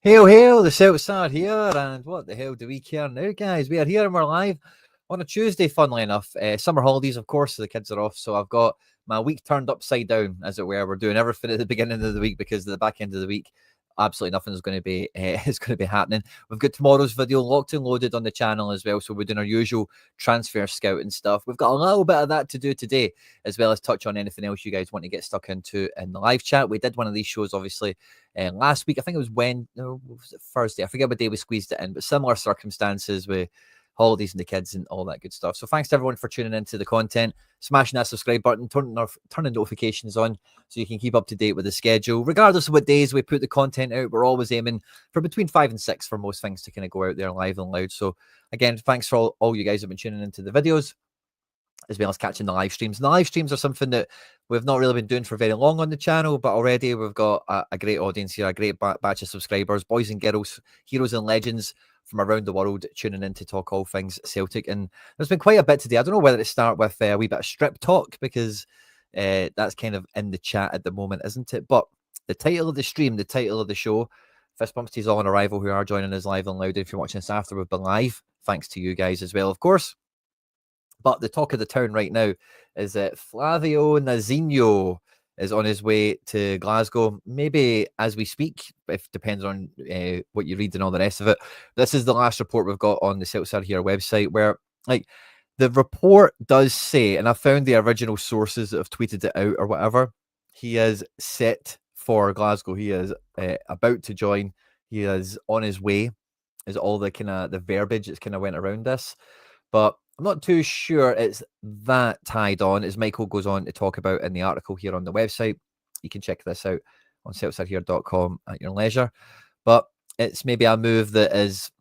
Hail, hail, the Celtic are here, and what the hell do we care now, guys? We are here and we're live on a Tuesday, funnily enough. Summer holidays, of course, so the kids are off, so I've got my week turned upside down, as it were. We're doing everything at the beginning of the week because at the back end of the week, absolutely nothing is going to be is going to be happening. We've got tomorrow's video locked and loaded on the channel as well, so we're doing our usual transfer scout and stuff. We've got a little bit of that to do today, as well as touch on anything else you guys want to get stuck into in the live chat. We did one of these shows, obviously, last week. I think it was Thursday. I forget what day we squeezed it in, but similar circumstances with holidays and the kids and all that good stuff. So thanks to everyone for tuning into the content, smashing that subscribe button, turning notifications on so you can keep up to date with the schedule. Regardless of what days we put the content out, we're always aiming for between 5 and 6 for most things to kind of go out there live and loud. So again, thanks for all you guys who have been tuning into the videos, as well as catching the live streams. And the live streams are something that we've not really been doing for very long on the channel, but already we've got a great audience here, a great batch of subscribers, boys and girls, heroes and legends from around the world tuning in to talk all things Celtic. And there's been quite a bit today. I don't know whether to start with a wee bit of strip talk, because that's kind of in the chat at the moment, isn't it? But the title of the stream, the title of the show, fist bumps to all on arrival who are joining us live and loud. If you're watching this after we've been live, thanks to you guys as well, of course. But the talk of the town right now is that Flavio Nazinho is on his way to Glasgow, maybe as we speak, if depends on what you read and all the rest of it. This is the last report we've got on the Celtic Are Here website, where like the report does say, and I found the original sources that have tweeted it out or whatever, he is set for Glasgow. He is about to join. He is on his way, is all the kind of the verbiage that's kind of went around this. But I'm not too sure it's that tied on, as Michael goes on to talk about in the article here on the website. You can check this out on celticsarehere.com at your leisure. But it's maybe a move that is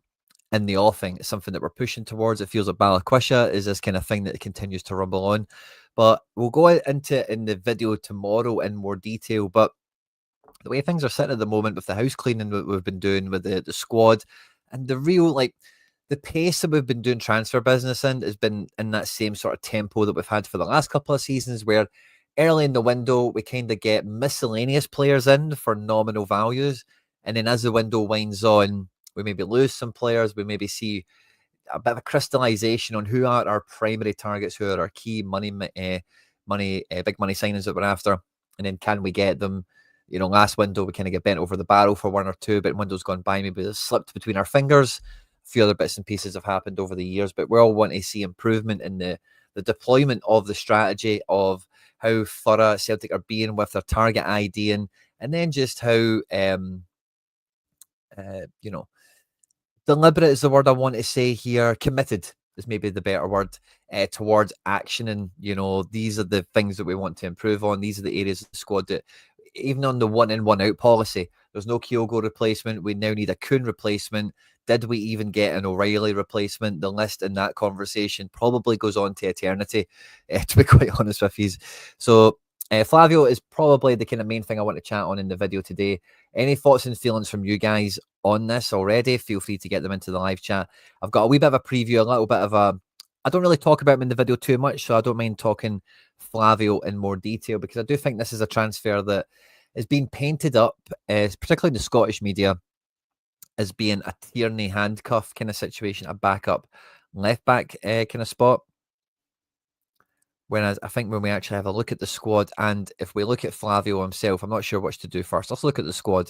in the offing. It's something that we're pushing towards. It feels like Balakwisha is this kind of thing that continues to rumble on. But we'll go into it in the video tomorrow in more detail. But the way things are sitting at the moment with the house cleaning that we've been doing with the squad, and the real, like, the pace that we've been doing transfer business in has been in that same sort of tempo that we've had for the last couple of seasons, where early in the window we kind of get miscellaneous players in for nominal values, and then as the window winds on, we maybe lose some players. We maybe see a bit of a crystallization on who are our primary targets, who are our key big money signings that we're after, and then can we get them? You know, last window we kind of get bent over the barrel for one or two, but windows gone by, maybe it's slipped between our fingers. A few other bits and pieces have happened over the years, but we all want to see improvement in the deployment of the strategy, of how thorough Celtic are being with their target ID, and then just how deliberate is the word I want to say here. Committed is maybe the better word, towards action. And these are the things that we want to improve on. These are the areas of the squad that, even on the one in, one out policy, there's no Kyogo replacement. We now need a Kuhn replacement. Did we even get an O'Reilly replacement? The list in that conversation probably goes on to eternity, to be quite honest with you. So Flavio is probably the kind of main thing I want to chat on in the video today. Any thoughts and feelings from you guys on this already? Feel free to get them into the live chat. I've got a wee bit of a preview, a little bit of a... I don't really talk about him in the video too much, so I don't mind talking Flavio in more detail, because I do think this is a transfer that is being painted up, particularly in the Scottish media, as being a Tierney handcuff kind of situation, a backup left back kind of spot. Whereas I think when we actually have a look at the squad, and if we look at Flavio himself, I'm not sure which to do first. Let's look at the squad.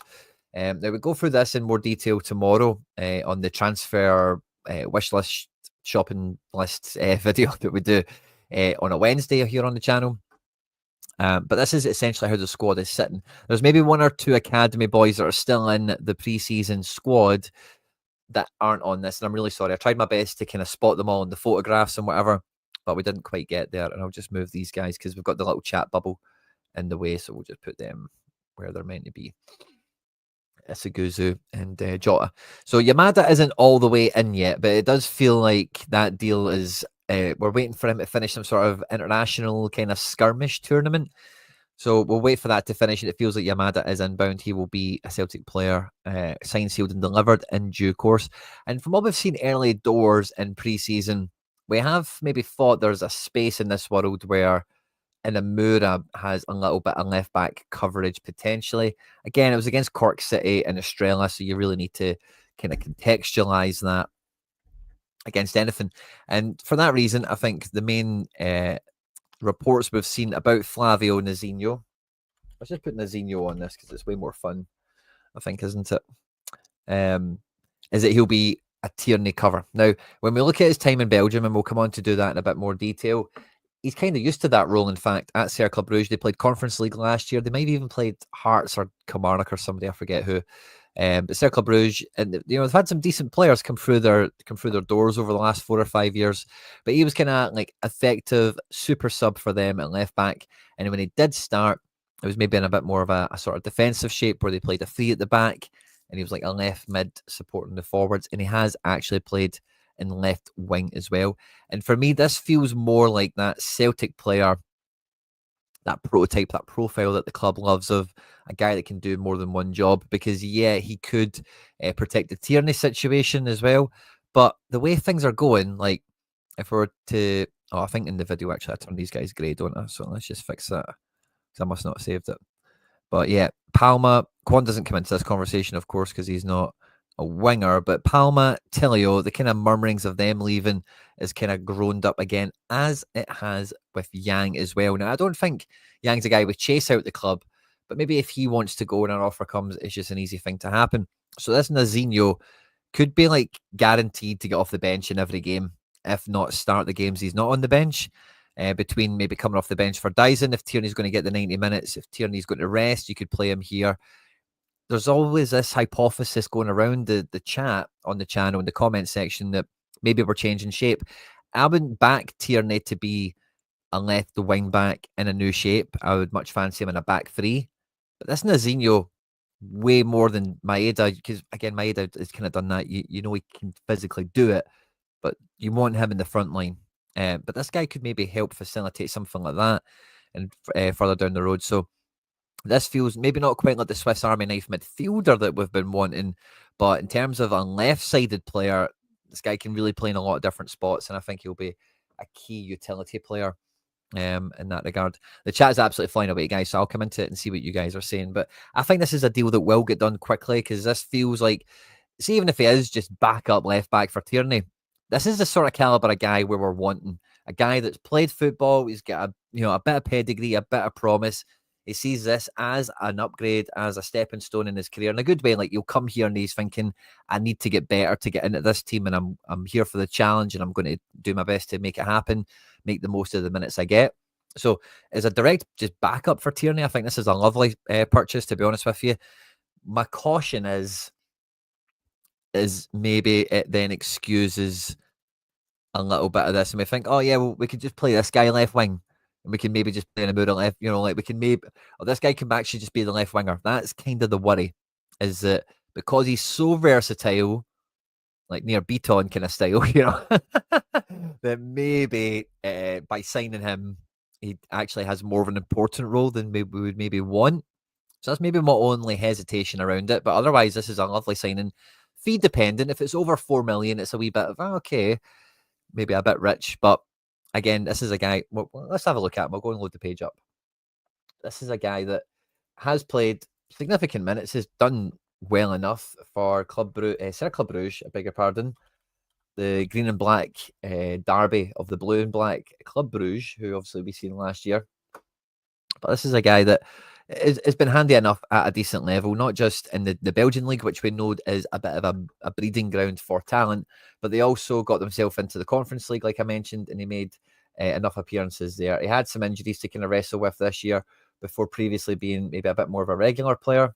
Now we go through this in more detail tomorrow on the transfer wish list shopping list video that we do on a Wednesday here on the channel. But this is essentially how the squad is sitting. There's maybe one or two academy boys that are still in the pre-season squad that aren't on this, and I'm really sorry. I tried my best to kind of spot them all in the photographs and whatever, but we didn't quite get there. And I'll just move these guys because we've got the little chat bubble in the way, so we'll just put them where they're meant to be. Isiguzu and Jota. So Yamada isn't all the way in yet, but it does feel like that deal is... we're waiting for him to finish some sort of international kind of skirmish tournament. So we'll wait for that to finish. And it feels like Yamada is inbound. He will be a Celtic player, signed, sealed and delivered in due course. And from what we've seen early doors in pre-season, we have maybe thought there's a space in this world where Inamura has a little bit of left back coverage potentially. Again, it was against Cork City in Australia, so you really need to kind of contextualize that against anything. And for that reason, I think the main reports we've seen about Flavio Nazinho. Let's just put Nazinho on this because it's way more fun, I think, isn't it? Is that he'll be a Tierney cover. Now, when we look at his time in Belgium, and we'll come on to do that in a bit more detail, he's kind of used to that role, in fact, at Cercle Brugge. They played Conference League last year. They might have even played Hearts or Kilmarnock or somebody, I forget who. But Cercle Brugge, and they've had some decent players come through their doors over the last 4 or 5 years. But he was kind of like effective super sub for them at left back. And when he did start, it was maybe in a bit more of a sort of defensive shape where they played a three at the back, and he was like a left mid supporting the forwards. And he has actually played in left wing as well. And for me, this feels more like that Celtic player, that prototype, that profile that the club loves of a guy that can do more than one job. Because, yeah, he could protect the Tierney situation as well. But the way things are going, like if we were to, I think in the video actually I turned these guys grey, don't I? So let's just fix that because I must not have saved it. But yeah, Palma, Quan doesn't come into this conversation, of course, because he's not a winger. But Palma, Tilio, the kind of murmurings of them leaving is kind of groaned up again, as it has with Yang as well. Now, I don't think Yang's a guy we chase out the club, but maybe if he wants to go and an offer comes, it's just an easy thing to happen. So this Nazinho could be like guaranteed to get off the bench in every game, if not start the games he's not on the bench. Between maybe coming off the bench for Dyson, if Tierney's going to get the 90 minutes, if Tierney's going to rest, you could play him here. There's always this hypothesis going around the chat on the channel, in the comment section, that maybe we're changing shape. I wouldn't back Tierney to be a left wing back in a new shape. I would much fancy him in a back three. But this Nazinho, way more than Maeda, because again, Maeda has kind of done that. You know he can physically do it, but you want him in the front line. But this guy could maybe help facilitate something like that and further down the road. So this feels maybe not quite like the Swiss Army knife midfielder that we've been wanting, but in terms of a left-sided player, this guy can really play in a lot of different spots, and I think he'll be a key utility player in that regard. The chat is absolutely flying away, guys, so I'll come into it and see what you guys are saying. But I think this is a deal that will get done quickly, because this feels like, see, even if he is just backup left back for Tierney, this is the sort of caliber of guy where we're wanting a guy that's played football. He's got a bit of pedigree, a bit of promise. He sees this as an upgrade, as a stepping stone in his career in a good way. Like, you'll come here and he's thinking, I need to get better to get into this team, and I'm here for the challenge, and I'm going to do my best to make it happen, make the most of the minutes I get. So as a direct just backup for Tierney, I think this is a lovely purchase, to be honest with you. My caution is maybe it then excuses a little bit of this, and we think, oh yeah, well, we could just play this guy left wing, and we can maybe just play in a middle left, like we can maybe, this guy can actually just be the left winger. That's kind of the worry, is that because he's so versatile, like near Beaton kind of style, that maybe by signing him, he actually has more of an important role than we would maybe want. So that's maybe my only hesitation around it. But otherwise, this is a lovely signing. Fee dependent. If it's over 4 million, it's a wee bit of, okay, maybe a bit rich. But again, this is a guy, well, let's have a look at him. I'll go and load the page up. This is a guy that has played significant minutes, has done well enough for Cercle Brugge, I beg your pardon, the green and black derby of the blue and black Club Brugge, who obviously we seen last year. But this is a guy that has been handy enough at a decent level, not just in the Belgian league, which we know is a bit of a breeding ground for talent, but they also got themselves into the Conference League, like I mentioned, and he made enough appearances there. He had some injuries to kind of wrestle with this year before previously being maybe a bit more of a regular player.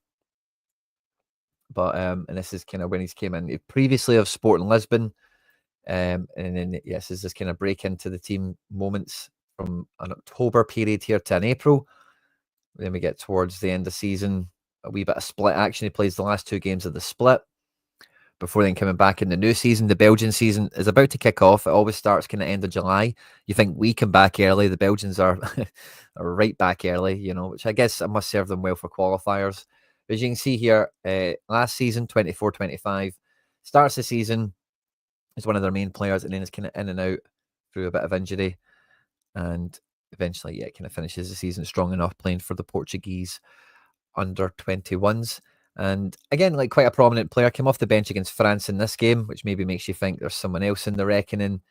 But and this is kind of when he's came in previously of Sporting Lisbon. And then, yes, is this kind of break into the team moments from an October period here to an April. Then we get towards the end of the season, a wee bit of split action. He plays the last 2 games of the split before then coming back in the new season. The Belgian season is about to kick off. It always starts kind of end of July. You think we come back early. The Belgians are, are right back early, which I guess I must serve them well for qualifiers. As you can see here, last season, 24-25, starts the season is one of their main players, and then is kind of in and out through a bit of injury. And eventually, kind of finishes the season strong enough playing for the Portuguese under 21s. And again, like quite a prominent player, came off the bench against France in this game, which maybe makes you think there's someone else in the reckoning.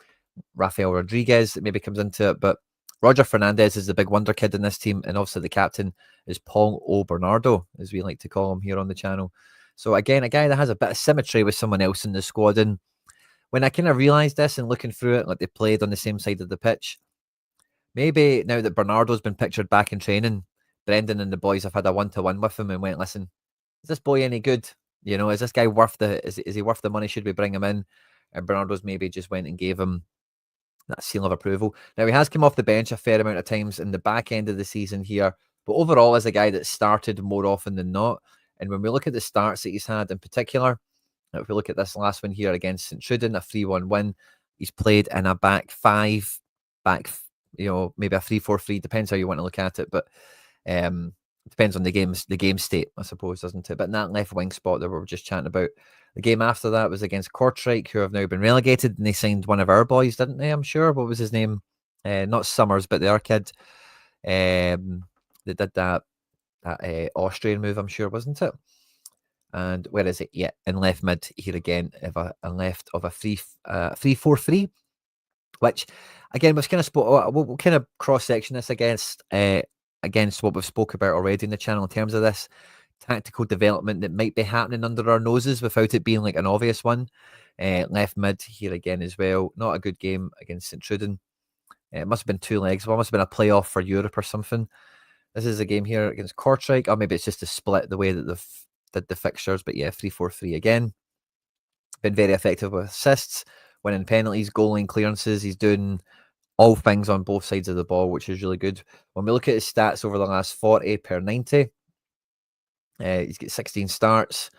Rafael Rodriguez that maybe comes into it, but Roger Fernandez is the big wonder kid in this team, and obviously the captain is Paul O. Bernardo, as we like to call him here on the channel. So again, a guy that has a bit of symmetry with someone else in the squad. And when I kind of realised this and looking through it, like they played on the same side of the pitch, maybe now that Bernardo's been pictured back in training, Brendan and the boys have had a one-to-one with him and went, listen, is this boy any good? You know, is this guy worth is he worth the money? Should we bring him in? And Bernardo's maybe just went and gave him that seal of approval. Now, he has come off the bench a fair amount of times in the back end of the season here, but overall as a guy that started more often than not. And when we look at the starts that he's had in particular, if we look at this last one here against St. Truden, a 3-1 win, he's played in a back five, maybe a 3-4-3, depends how you want to look at it, but depends on the game state, I suppose, doesn't it? But in that left wing spot that we were just chatting about, the game after that was against Kortrijk, who have now been relegated, and they signed one of our boys, didn't they? I'm sure. What was his name? Not Summers, but the other kid. They did that Austrian move, I'm sure, wasn't it? And where is it? Yeah, in left mid here again, a left of a 3-4-3, which again was kind of we'll kind of cross section this against what we've spoke about already in the channel in terms of this tactical development that might be happening under our noses without it being like an obvious one. Left mid here again as well. Not a good game against St. Truden. It must have been 2 legs. Well, it must have been a playoff for Europe or something. This is a game here against Kortrijk, or maybe it's just a split the way that they've did the fixtures. But yeah, 3-4-3 again. Been very effective with assists, winning penalties, goal line clearances. He's doing all things on both sides of the ball, which is really good. When we look at his stats over the last 40 per 90, he's got 16 starts,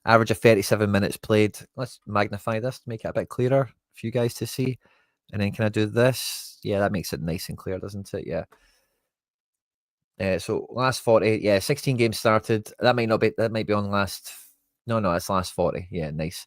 average of 37 minutes played. Let's magnify this to make it a bit clearer for you guys to see. And then can I do this? Yeah, that makes it nice and clear, doesn't it? Yeah. So last 40, 16 games started. That might be on last. No, it's last 40. Yeah, nice.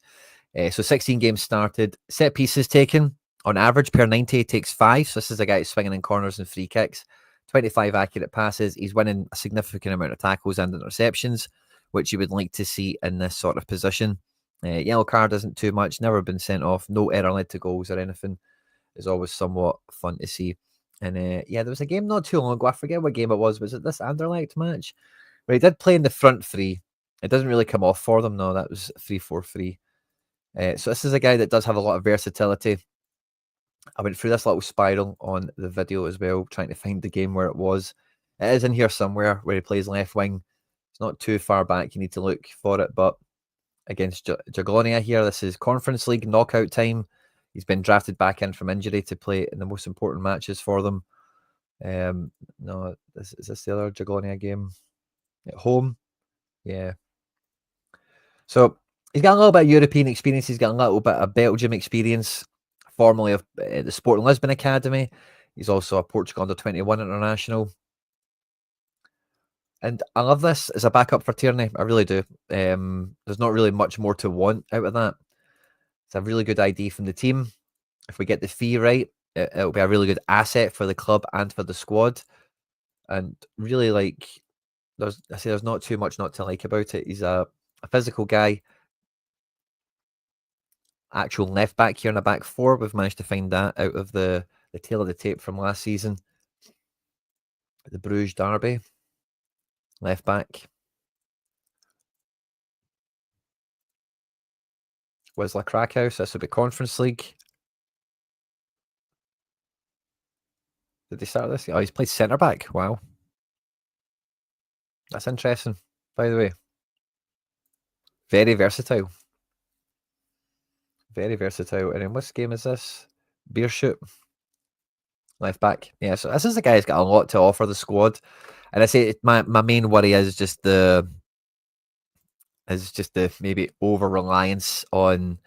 So 16 games started. Set pieces taken on average per 90 takes 5. So this is a guy swinging in corners and free kicks. 25 accurate passes. He's winning a significant amount of tackles and interceptions, which you would like to see in this sort of position. Yellow card isn't too much. Never been sent off. No error led to goals or anything. Is always somewhat fun to see. And there was a game not too long ago. I forget what game it was. Was it this Anderlecht match? Where he did play in the front three. It doesn't really come off for them. No, that was 3-4-3. So this is a guy that does have a lot of versatility. I went through this little spiral on the video as well, trying to find the game where it was. It is in here somewhere where he plays left wing. It's not too far back. You need to look for it. But against Jagiellonia here, this is Conference League knockout time. He's been drafted back in from injury to play in the most important matches for them. No, is this the other Jagiellonia game? At home? Yeah. So he's got a little bit of European experience. He's got a little bit of Belgium experience, formerly of the Sporting Lisbon Academy. He's also a Portugal under-21 international. And I love this as a backup for Tierney. I really do. There's not really much more to want out of that. It's a really good idea from the team. If we get the fee right, it'll be a really good asset for the club and for the squad. And really, like, there's not too much not to like about it. He's a physical guy. Actual left back here in a back four. We've managed to find that out of the tail of the tape from last season. The Bruges derby. Left back. Wisla Krakow. So this will be Conference League. Did they start this? Oh, he's played centre back. Wow. That's interesting, by the way. Very versatile. Very versatile. And in what game is this? Beer shoot. Left back. Yeah, so this is a guy who's got a lot to offer the squad. And I say my main worry is just the maybe over reliance on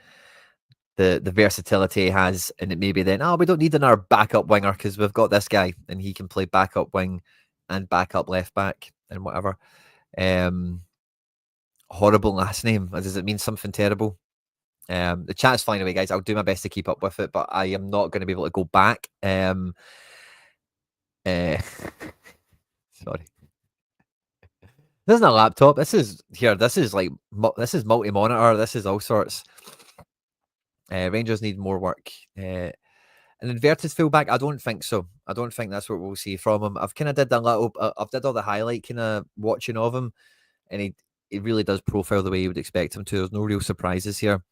the versatility he has, and it maybe then we don't need another backup winger because we've got this guy and he can play backup wing and backup left back and whatever. Horrible last name. Does it mean something terrible? The chat's flying away, guys. I'll do my best to keep up with it, but I am not going to be able to go back. Sorry. This isn't a laptop. This is here. This is like this is multi-monitor. This is all sorts. Rangers need more work. An inverted fullback? I don't think so. I don't think that's what we'll see from him. I've kind of did a little. I've did all the highlight kind of watching of him, and he really does profile the way you would expect him to. There's no real surprises here.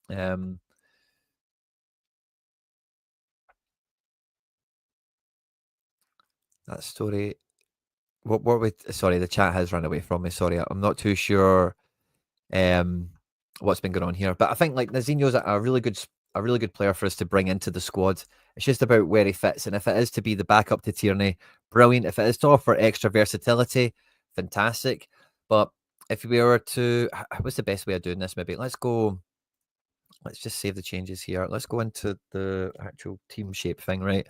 Um, that story. What were we? Sorry, the chat has run away from me. Sorry, I'm not too sure um, what's been going on here. But I think like Nazinho's a really good player for us to bring into the squad. It's just about where he fits, and if it is to be the backup to Tierney, brilliant. If it is to offer extra versatility, fantastic. But if we were to, what's the best way of doing this? Maybe let's go. Let's just save the changes here. Let's go into the actual team shape thing, right?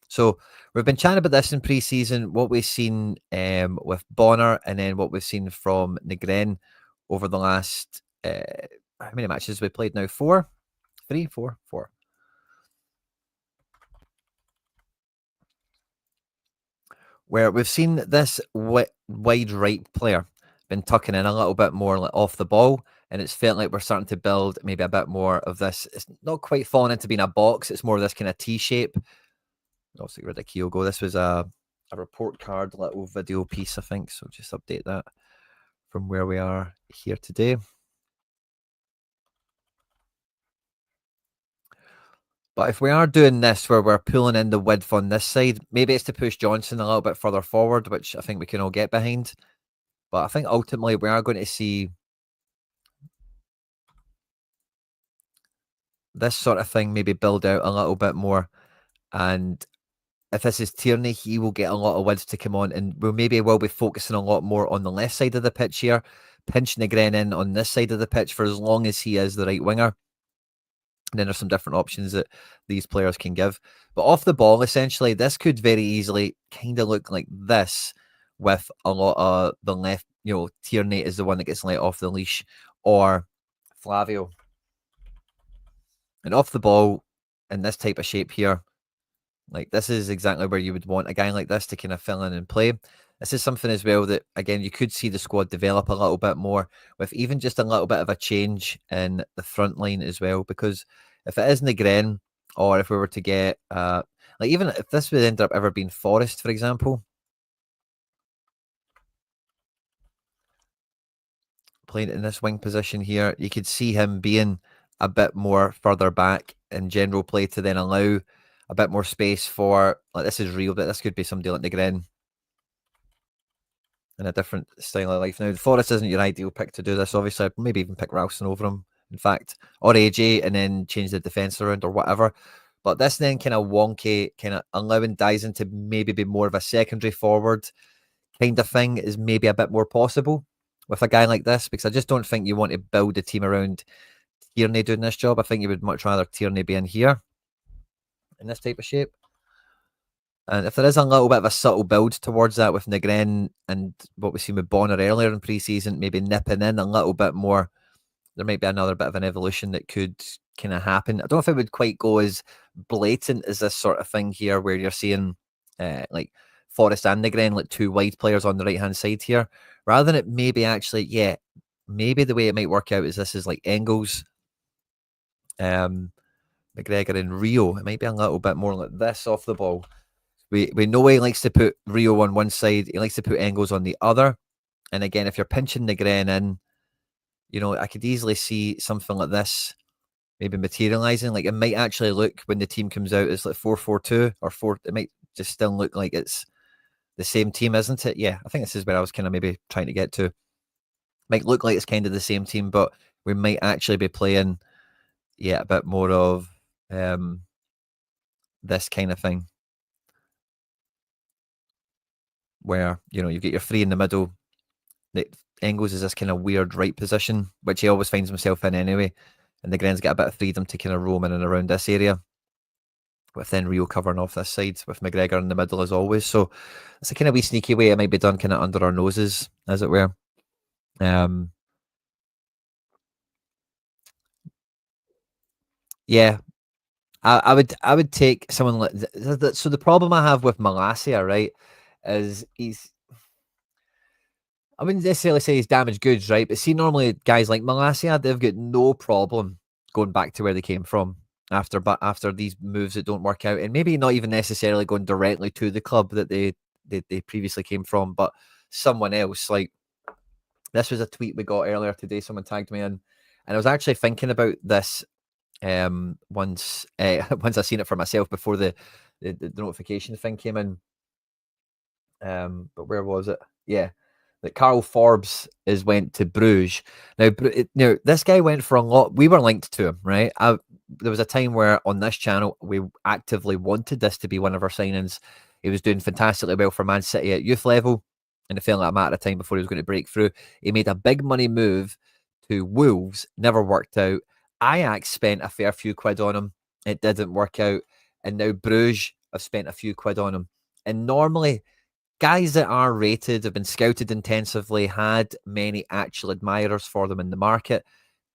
So we've been chatting about this in pre-season, what we've seen with Bonner, and then what we've seen from Negren over the last how many matches we played now? Four, three, four, four. Where we've seen this wide right player been tucking in a little bit more like off the ball, and it's felt like we're starting to build maybe a bit more of this. It's not quite falling into being a box. It's more of this kind of T shape. Also, get rid of Kyogo. This was a report card little video piece, I think. So just update that from where we are here today. But if we are doing this where we're pulling in the width on this side, maybe it's to push Johnson a little bit further forward, which I think we can all get behind. But I think ultimately we are going to see this sort of thing maybe build out a little bit more. And if this is Tierney, he will get a lot of width to come on, and we'll maybe will be focusing a lot more on the left side of the pitch here, pinching the Gren in on this side of the pitch for as long as he is the right winger. And then there's some different options that these players can give. But off the ball, essentially, this could very easily kind of look like this with a lot of the left, Tierney is the one that gets let off the leash, or Flavio. And off the ball, in this type of shape here, like this is exactly where you would want a guy like this to kind of fill in and play. This is something as well that, again, you could see the squad develop a little bit more with even just a little bit of a change in the front line as well. Because if it is Negren, or if we were to get, like even if this would end up ever being Forrest, for example, playing in this wing position here, you could see him being a bit more further back in general play to then allow a bit more space for, like, this is real, but this could be somebody like Negren in a different style of life. Now, Forrest isn't your ideal pick to do this. Obviously, I'd maybe even pick Ralston over him, in fact, or AJ, and then change the defence around or whatever. But this then kind of wonky, kind of allowing Dyson to maybe be more of a secondary forward kind of thing is maybe a bit more possible with a guy like this, because I just don't think you want to build a team around Tierney doing this job. I think you would much rather Tierney be in here in this type of shape. And if there is a little bit of a subtle build towards that with Negren and what we've seen with Bonner earlier in pre-season, maybe nipping in a little bit more, there might be another bit of an evolution that could kind of happen. I don't know if it would quite go as blatant as this sort of thing here, where you're seeing like Forrest and Negren, like two wide players on the right-hand side here, rather than it maybe actually, maybe the way it might work out is this is like Engels, McGregor and Rio. It might be a little bit more like this off the ball. We know he likes to put Rio on one side. He likes to put Engels on the other. And again, if you're pinching the Gren in, I could easily see something like this maybe materializing. Like it might actually look when the team comes out as like 4-4-2 or 4. It might just still look like it's the same team, isn't it? Yeah, I think this is where I was kind of maybe trying to get to. Might look like it's kind of the same team, but we might actually be playing, a bit more of this kind of thing, where you get your three in the middle. Engels is this kind of weird right position, which he always finds himself in anyway, and the Gren's get a bit of freedom to kind of roam in and around this area, with then Rio covering off this side with McGregor in the middle as always. So it's a kind of wee sneaky way it might be done, kind of under our noses, as it were. Yeah, I would take someone like so the problem I have with Malacia, right, is I wouldn't necessarily say he's damaged goods, right? But see, normally guys like Malacia, they've got no problem going back to where they came from after these moves that don't work out, and maybe not even necessarily going directly to the club that they previously came from, but someone else. Like this was a tweet we got earlier today. Someone tagged me in, and I was actually thinking about this once once I seen it for myself before the notification thing came in. But where was it? Yeah, that Carl Forbes is went to Bruges. Now this guy went for a lot. We were linked to him, right? There was a time where on this channel we actively wanted this to be one of our signings. He was doing fantastically well for Man City at youth level, and it felt like a matter of time before he was going to break through. He made a big money move to Wolves, never worked out. Ajax spent a fair few quid on him. It didn't work out, and now Bruges have spent a few quid on him. And normally guys that are rated, have been scouted intensively, had many actual admirers for them in the market,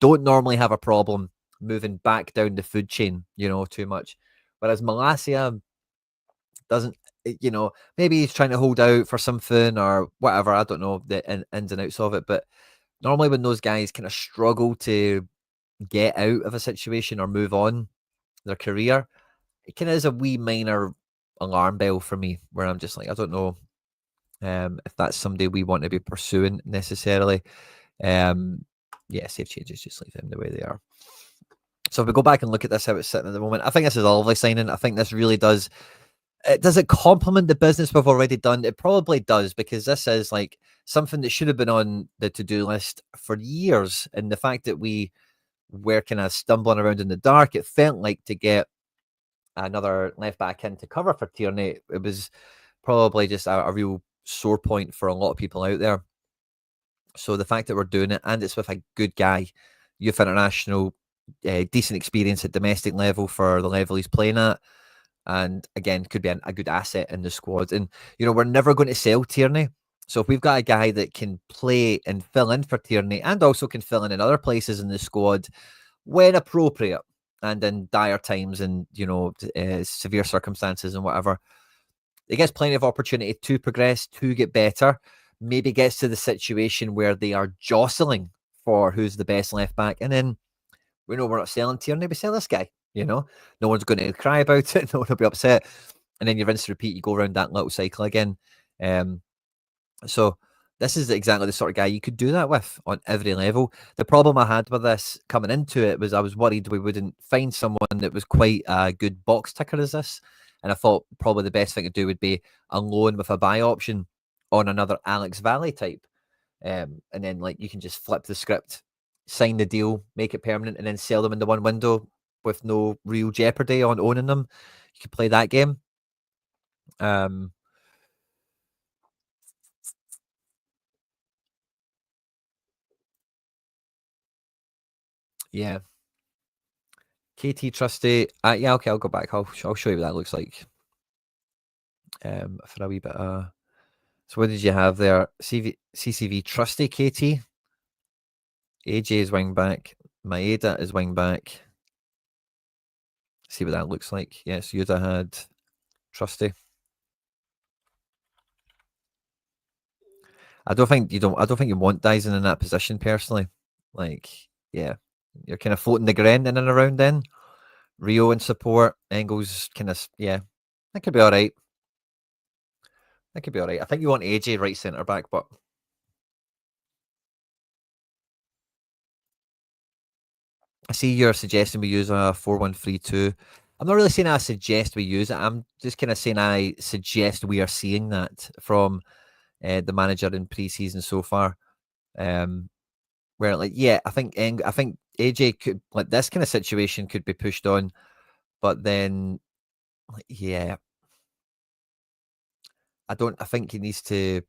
don't normally have a problem moving back down the food chain, too much. Whereas Malacia doesn't, maybe he's trying to hold out for something or whatever. I don't know the ins and outs of it. But normally when those guys kind of struggle to get out of a situation or move on their career, it kind of is a wee minor alarm bell for me where I'm just like, I don't know if that's somebody we want to be pursuing necessarily. Yeah, safe changes, just leave them the way they are. So if we go back and look at this, how it's sitting at the moment, I think this is a lovely signing. I think this really does it complement the business we've already done? It probably does, because this is like something that should have been on the to-do list for years. And the fact that we were kind of stumbling around in the dark, it felt like to get another left back in to cover for Tierney, it was probably just a real sore point for a lot of people out there. So the fact that we're doing it, and it's with a good guy, youth international, decent experience at domestic level for the level he's playing at, and again could be a good asset in the squad. And we're never going to sell Tierney, so if we've got a guy that can play and fill in for Tierney, and also can fill in other places in the squad when appropriate and in dire times and severe circumstances and whatever, he gets plenty of opportunity to progress, to get better, maybe gets to the situation where they are jostling for who's the best left back. And then we know we're not selling Tierney, we sell this guy. No one's going to cry about it. No one will be upset. And then you rinse and repeat, you go around that little cycle again. So this is exactly the sort of guy you could do that with on every level. The problem I had with this coming into it was I was worried we wouldn't find someone that was quite a good box ticker as this. And I thought probably the best thing to do would be a loan with a buy option on another Alex Valley type. And then you can just flip the script, sign the deal, make it permanent, and then sell them in the one window with no real jeopardy on owning them. You can play that game. Yeah. KT Trusty. Yeah, okay, I'll go back. I'll show you what that looks like. For a wee bit. So what did you have there? CCV Trusty KT. AJ is wing back. Maeda is wing back. See what that looks like. Yes, Yuda had Trusty. I don't think you want Dyson in that position personally. Yeah, you're kind of floating the ground in and around then. Rio in support. Engels that could be all right. That could be all right. I think you want AJ right centre back, but I see you're suggesting we use a 4-1-3-2. I'm not really saying I suggest we use it. I'm just kind of saying I suggest we are seeing that from the manager in pre-season so far. Where I think AJ could, this kind of situation could be pushed on, but then I think he needs to.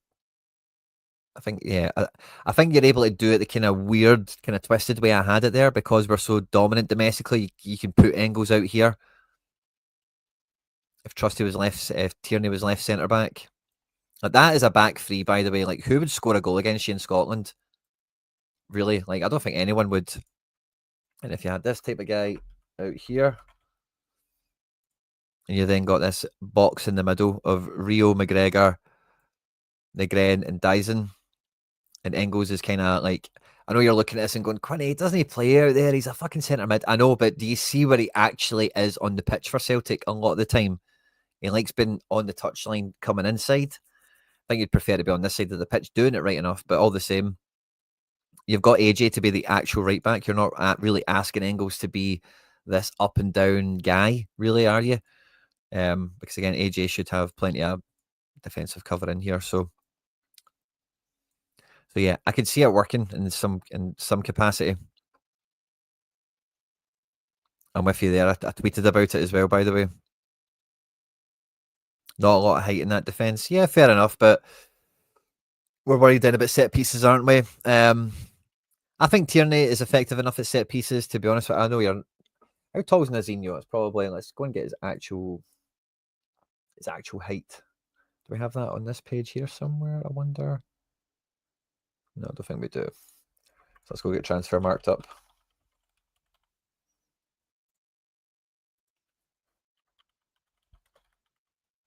I think you're able to do it the kind of weird, kind of twisted way I had it there, because we're so dominant domestically. You can put Engels out here. If Tierney was left centre back, that is a back three, by the way. Who would score a goal against you in Scotland? Really? I don't think anyone would. And if you had this type of guy out here, and you then got this box in the middle of Rio, McGregor, Negren, and Dyson. And Engels is kind of like, I know you're looking at this and going, Quinny, doesn't he play out there? He's a fucking centre mid. I know, but do you see where he actually is on the pitch for Celtic a lot of the time? He likes being on the touchline coming inside. I think you'd prefer to be on this side of the pitch doing it right enough, but all the same, you've got AJ to be the actual right back. You're not really asking Engels to be this up and down guy, really, are you? Because again, AJ should have plenty of defensive cover in here. So yeah, I could see it working in some capacity. I'm with you there. I tweeted about it as well, by the way. Not a lot of height in that defence. Yeah, fair enough, but we're worried then about set pieces, aren't we? I think Tierney is effective enough at set pieces, to be honest with you. I know you're... How tall is Nazinho? It's probably... Let's go and get his actual height. Do we have that on this page here somewhere, I wonder? No, I don't think we do. So let's go get transfer marked up.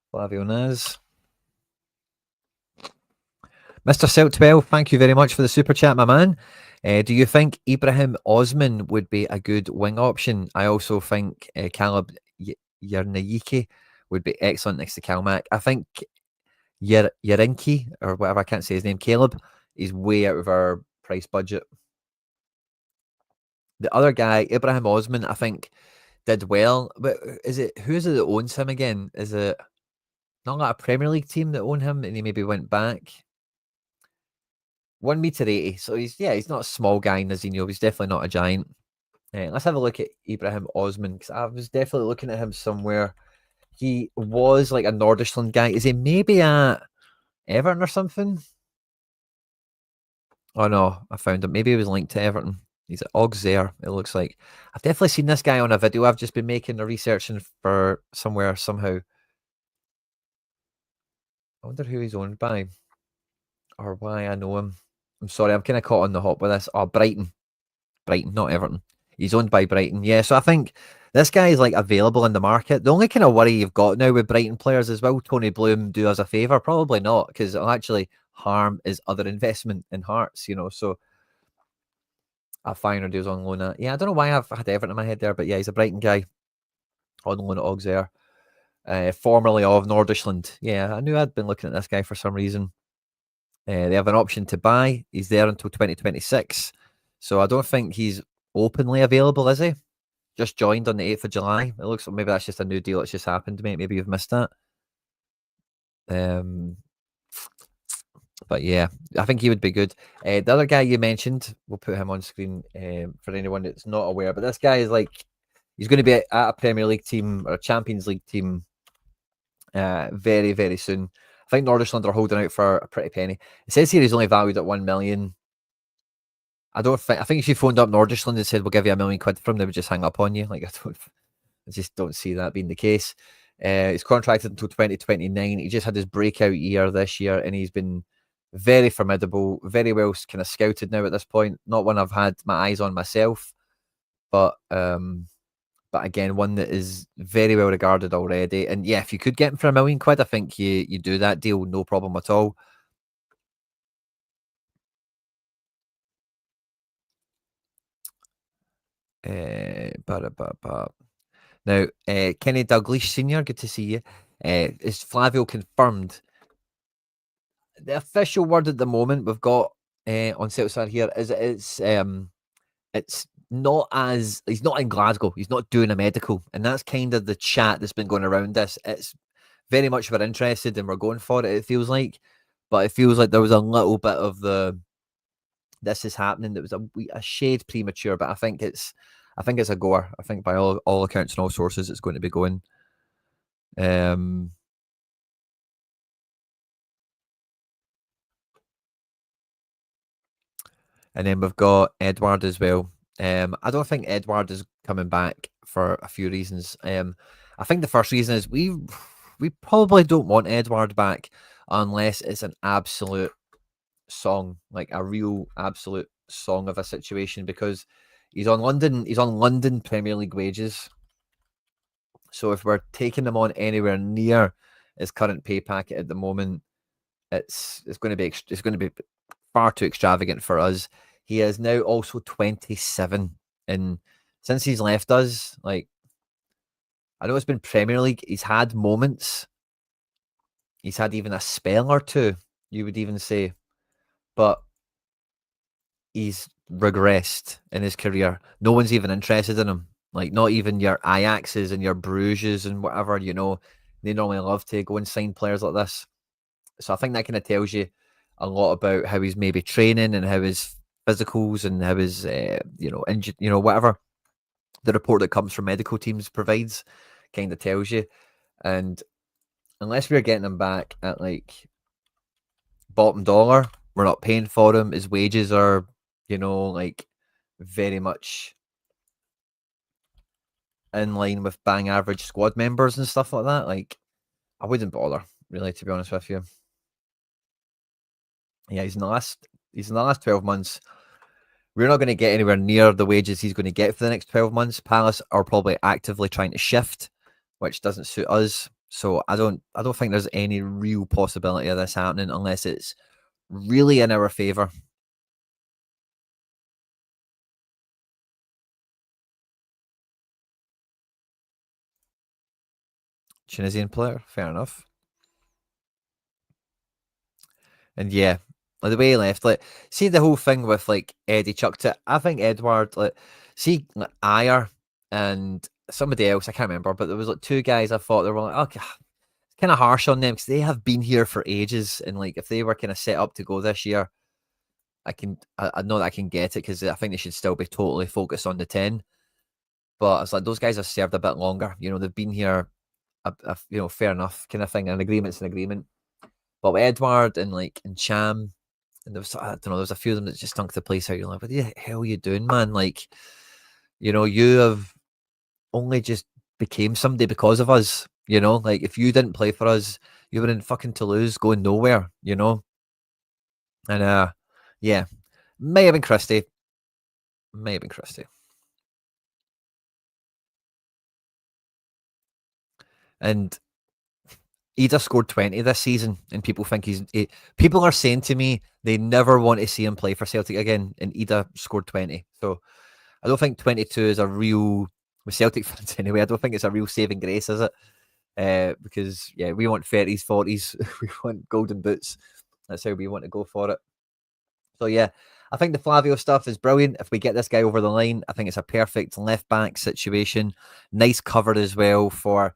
Flavio Naz. Mr. Celt12, thank you very much for the super chat, my man. Do you think Ibrahim Osman would be a good wing option? I also think Caleb Yernayike would be excellent next to Kalmak. I think Yarinki, or whatever, I can't say his name, Caleb, is way out of our price budget. The other guy, Ibrahim Osman, I think did well, but who is it that owns him again? Is it not like a Premier League team that own him and he maybe went back? 1 meter 80. So he's not a small guy, Nazinho. He's definitely not a giant. Let's have a look at Ibrahim Osman, because I was definitely looking at him somewhere. He was like a Nordisland guy. Is he maybe at Everton or something? Oh no, I found him. Maybe he was linked to Everton. He's at Auxerre, it looks like. I've definitely seen this guy on a video. I've just been making a researching for somewhere, somehow. I wonder who he's owned by or why I know him. I'm sorry, I'm kind of caught on the hop with this. Oh, Brighton, not Everton. He's owned by Brighton. Yeah, so I think this guy is like available in the market. The only kind of worry you've got now with Brighton players as well, Tony Bloom do us a favour? Probably not, because it'll actually harm his other investment in Hearts, So a finer deals on loan at. Yeah, I don't know why I've had Everton in my head there, but yeah, he's a Brighton guy on loan at Auxerre. Formerly of Nordisland. Yeah, I knew I'd been looking at this guy for some reason. They have an option to buy. He's there until 2026. So I don't think he's openly available, is he? Just joined on the 8th of July. It looks like maybe that's just a new deal that's just happened, mate. Maybe you've missed that. But yeah, I think he would be good. The other guy you mentioned, we'll put him on screen for anyone that's not aware. But this guy is like, he's going to be at a Premier League team or a Champions League team very, very soon. I think Nordisland are holding out for a pretty penny. It says here he's only valued at 1 million. I think if you phoned up Nordisland and said we'll give you £1 million for him, they would just hang up on you. Like I just don't see that being the case. He's contracted until 2029. He just had his breakout year this year, and he's been very formidable, very well kind of scouted now at this point. Not one I've had my eyes on myself, but again, one that is very well regarded already. And yeah, if you could get him for £1 million, I think you do that deal, no problem at all. Now, Kenny Douglas Senior, good to see you. Is Flavio confirmed? The official word at the moment we've got on Celtic here is it's not as he's not in Glasgow. He's not doing a medical, and that's kind of the chat that's been going around this. It's very much we're interested and we're going for it. It feels like, but it feels like there was a little bit of this is happening. That was a shade premature, but I think it's a goer. I think by all accounts and all sources, it's going to be going. And then we've got Edward as well. I don't think Edward is coming back for a few reasons. I think the first reason is we probably don't want Edward back unless it's an absolute song, like a real absolute song of a situation, because he's on London Premier League wages. So if we're taking him on anywhere near his current pay packet at the moment, it's going to be far too extravagant for us. He is now also 27, and since he's left us, like I know it's been Premier League, he's had moments. He's had even a spell or two, you would even say, but he's regressed in his career. No one's even interested in him. Like not even your Ajaxes and your Bruges and whatever, they normally love to go and sign players like this. So I think that kind of tells you a lot about how he's maybe training and how his physicals and how his, injured, whatever the report that comes from medical teams provides kind of tells you. And unless we're getting him back at like bottom dollar, we're not paying for him. His wages are, like very much in line with bang average squad members and stuff like that. Like, I wouldn't bother, really, to be honest with you. Yeah, he's in the last 12 months. We're not going to get anywhere near the wages he's going to get for the next 12 months. Palace are probably actively trying to shift, which doesn't suit us. So I don't think there's any real possibility of this happening unless it's really in our favour. Tunisian player, fair enough. And yeah, like the way he left, like see the whole thing with like Eddie chucked it. I think Edward, like see like, Ayer and somebody else, I can't remember, but there was like two guys I thought they were like, okay, it's kind of harsh on them because they have been here for ages, and like if they were kind of set up to go this year, I know that I can get it because I think they should still be totally focused on the 10. But it's like those guys have served a bit longer. They've been here, fair enough kind of thing. An agreement's an agreement. But with Edward and like and Cham, and I don't know, there was a few of them that just stunk the place out. You're like, what the hell are you doing, man? Like, you have only just became somebody because of us. Like if you didn't play for us, you were in fucking Toulouse going nowhere. And yeah, may have been Christie, may have been Christie. And Ida scored 20 this season, and people think people are saying to me they never want to see him play for Celtic again, and Ida scored 20. So I don't think 22 is a real, with Celtic fans anyway, I don't think it's a real saving grace, is it? Because, yeah, we want 30s, 40s, we want golden boots. That's how we want to go for it. So, yeah, I think the Flavio stuff is brilliant. If we get this guy over the line, I think it's a perfect left back situation. Nice cover as well for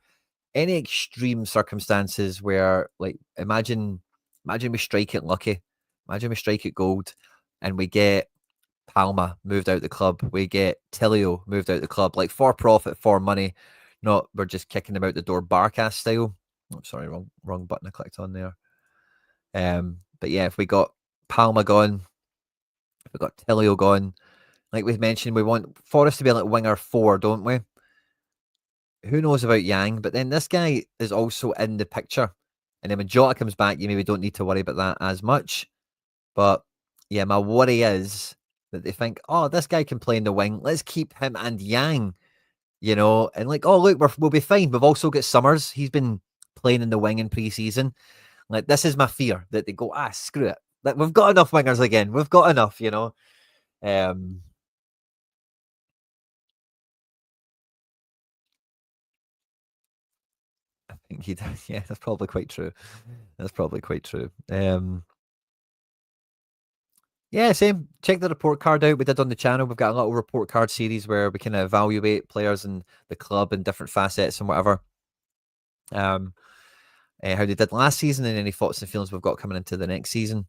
any extreme circumstances where, like, imagine we strike it lucky, imagine we strike it gold, and we get Palma moved out the club, we get Tilio moved out the club, like for profit, for money, not we're just kicking them out the door, Barcast style. Oh, sorry, wrong button I clicked on there. But yeah, if we got Palma gone, if we got Tilio gone, like we've mentioned, we want Forrest to be like winger 4, don't we? Who knows about Yang, but then this guy is also in the picture. And then when Jota comes back, you maybe don't need to worry about that as much. But yeah, my worry is that they think, oh, this guy can play in the wing. Let's keep him and Yang, and like, oh, look, we'll be fine. We've also got Summers. He's been playing in the wing in pre-season. Like, this is my fear that they go, screw it. Like, we've got enough wingers again. We've got enough, I think he does. Yeah, that's probably quite true. That's probably quite true. Yeah, same. Check the report card out. We did on the channel. We've got a little report card series where we can evaluate players and the club and different facets and whatever. How they did last season and any thoughts and feelings we've got coming into the next season.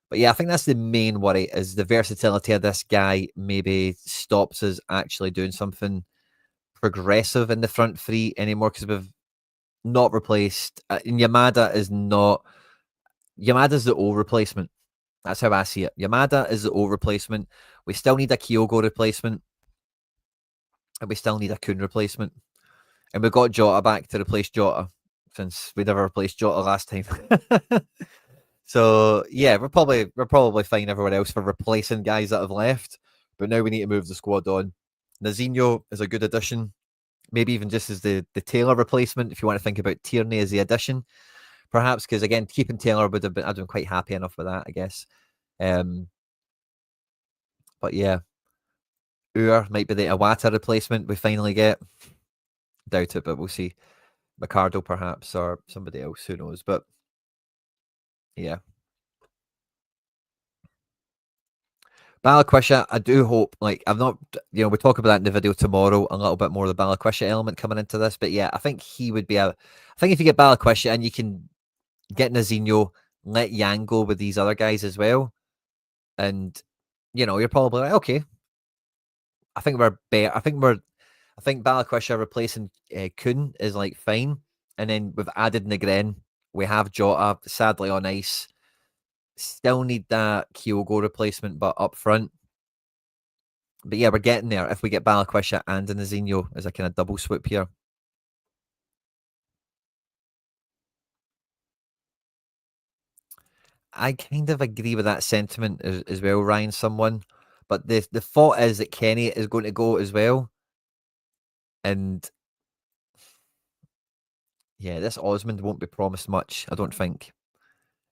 But yeah, I think that's the main worry is the versatility of this guy maybe stops us actually doing something progressive in the front three anymore because we've not replaced. And Yamada is not. Yamada's the old replacement. That's how I see it. Yamada is the old replacement. We still need a Kyogo replacement. And we still need a Kun replacement. And we got Jota back to replace Jota since we never replaced Jota last time. So yeah, we're probably fine everyone else for replacing guys that have left. But now we need to move the squad on. Nazinho is a good addition. Maybe even just as the Taylor replacement, if you want to think about Tierney as the addition, perhaps, because again, keeping Taylor would have been I'd been quite happy enough with that, I guess. Um, but yeah, might be the Iwata replacement we finally get. Doubt it, but we'll see. Ricardo perhaps or somebody else, who knows? But yeah. Balikwisha, I do hope, like, I've not, we talk about that in the video tomorrow, a little bit more of the Balikwisha element coming into this, but yeah, I think he would be I think if you get Balikwisha and you can get Nazinho, let Yang go with these other guys as well, and, you're probably like, okay, I think we're better. I think Balikwisha replacing Kuhn is like fine, and then we've added Negren. We have Jota, sadly on ice. Still need that Kyogo replacement, but up front. But yeah, we're getting there if we get Balikwisha and Nazinho as a kind of double swoop here. I kind of agree with that sentiment as well, Ryan. Someone, but the thought is that Kenny is going to go as well, and yeah, this Osmond won't be promised much. I don't think.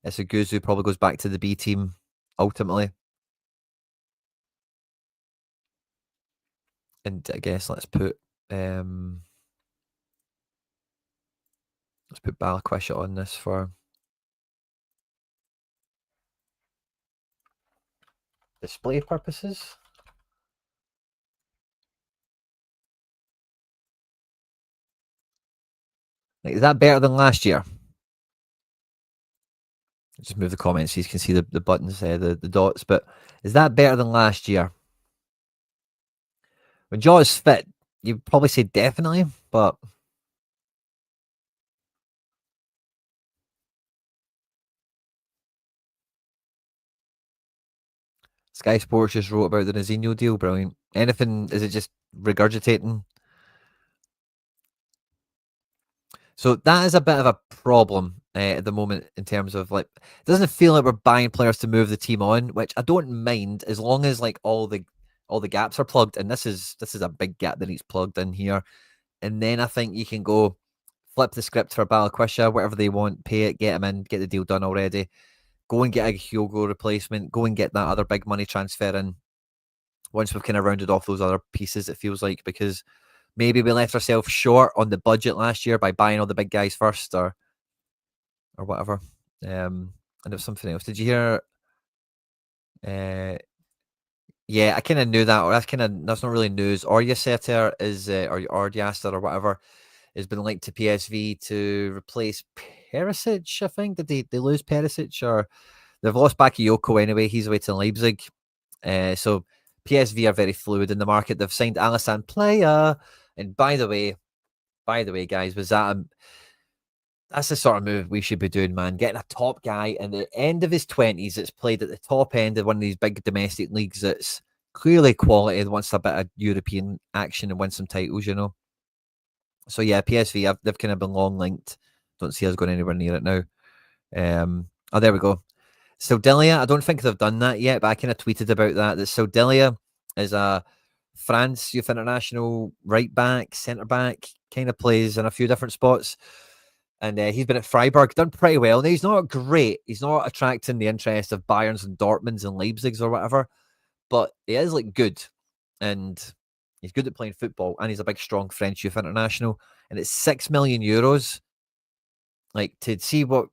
Isuguzu probably goes back to the B team ultimately, and I guess um let's put Balikwisha on this for display purposes. Like, is that better than last year? Just move the comments so you can see the buttons, the dots. But is that better than last year? When Jaw's fit, you'd probably say definitely, but Sky Sports just wrote about the Nazinho deal. Brilliant. Anything? Is it just regurgitating? So that is a bit of a problem at the moment in terms of, like, it doesn't feel like we're buying players to move the team on, which I don't mind as long as, like, all the gaps are plugged, and this is a big gap that needs plugged in here. And then I think you can go flip the script for Balikwisha, whatever they want, pay it, get him in, get the deal done already. Go and get a Hugo replacement. Go and get that other big money transfer in once we've kind of rounded off those other pieces, it feels like, because maybe we left ourselves short on the budget last year by buying all the big guys first or whatever. And it was something else. Did you hear? Uh, yeah, I kind of knew that, or that's not really news. Orjaseter is or Ordjaster or whatever has been linked to PSV to replace Perisic. I think did they lose Perisic or they've lost Bakayoko anyway? He's away to Leipzig. So PSV are very fluid in the market. They've signed Alassane Playa, and by the way, guys, that's the sort of move we should be doing, man. Getting a top guy in the end of his 20s that's played at the top end of one of these big domestic leagues that's clearly quality and wants a bit of European action and win some titles. So yeah, PSV, they've kind of been long linked. Don't see us going anywhere near it now. Oh, there we go. Saudilia, I don't think they've done that yet, but I kind of tweeted about that. That Saudilia is a France youth international right back, centre back, kind of plays in a few different spots. And he's been at Freiburg, done pretty well. Now, he's not great. He's not attracting the interest of Bayerns and Dortmunds and Leipzigs or whatever, but he is like good. And he's good at playing football. And he's a big, strong French youth international. And it's €6 million. Like, to see what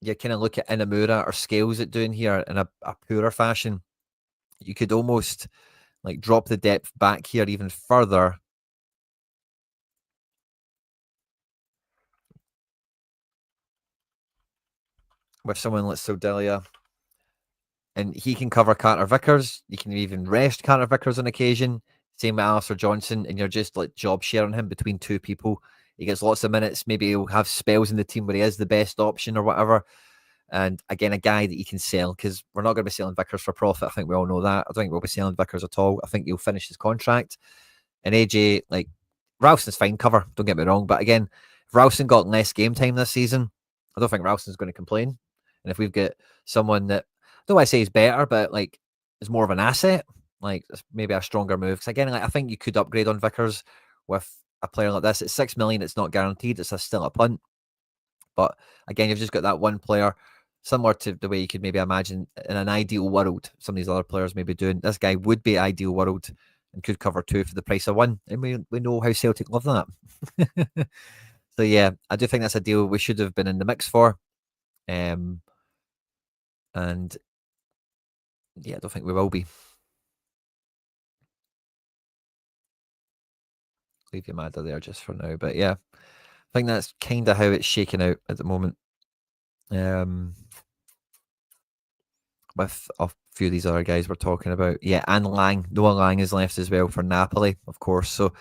you kind of look at Inamura or Scales at doing here in a poorer fashion, you could almost like drop the depth back here even further. With someone like Sodelia, and he can cover Carter Vickers. You can even rest Carter Vickers on occasion. Same with Alistair Johnson, and you're just like job sharing him between two people. He gets lots of minutes. Maybe he'll have spells in the team where he is the best option or whatever. And again, a guy that you can sell, because we're not going to be selling Vickers for profit. I think we all know that. I don't think we'll be selling Vickers at all. I think he'll finish his contract. And AJ, like, Ralston's fine cover, don't get me wrong. But again, if Ralston got less game time this season, I don't think Ralston's going to complain. And if we've got someone that, I don't want to say is better, but like is more of an asset, like maybe a stronger move. Because again, like, I think you could upgrade on Vickers with a player like this. It's 6 million. It's not guaranteed. It's still a punt. But again, you've just got that one player, similar to the way you could maybe imagine in an ideal world, some of these other players may be doing. This guy would be ideal world and could cover 2 for the price of 1. And we know how Celtic love that. So yeah, I do think that's a deal we should have been in the mix for. And yeah, I don't think we will be. Leave your Madder there just for now. But yeah, I think that's kind of how it's shaking out at the moment. With a few of these other guys we're talking about. Yeah, and Lang. Noah Lang is left as well for Napoli, of course. So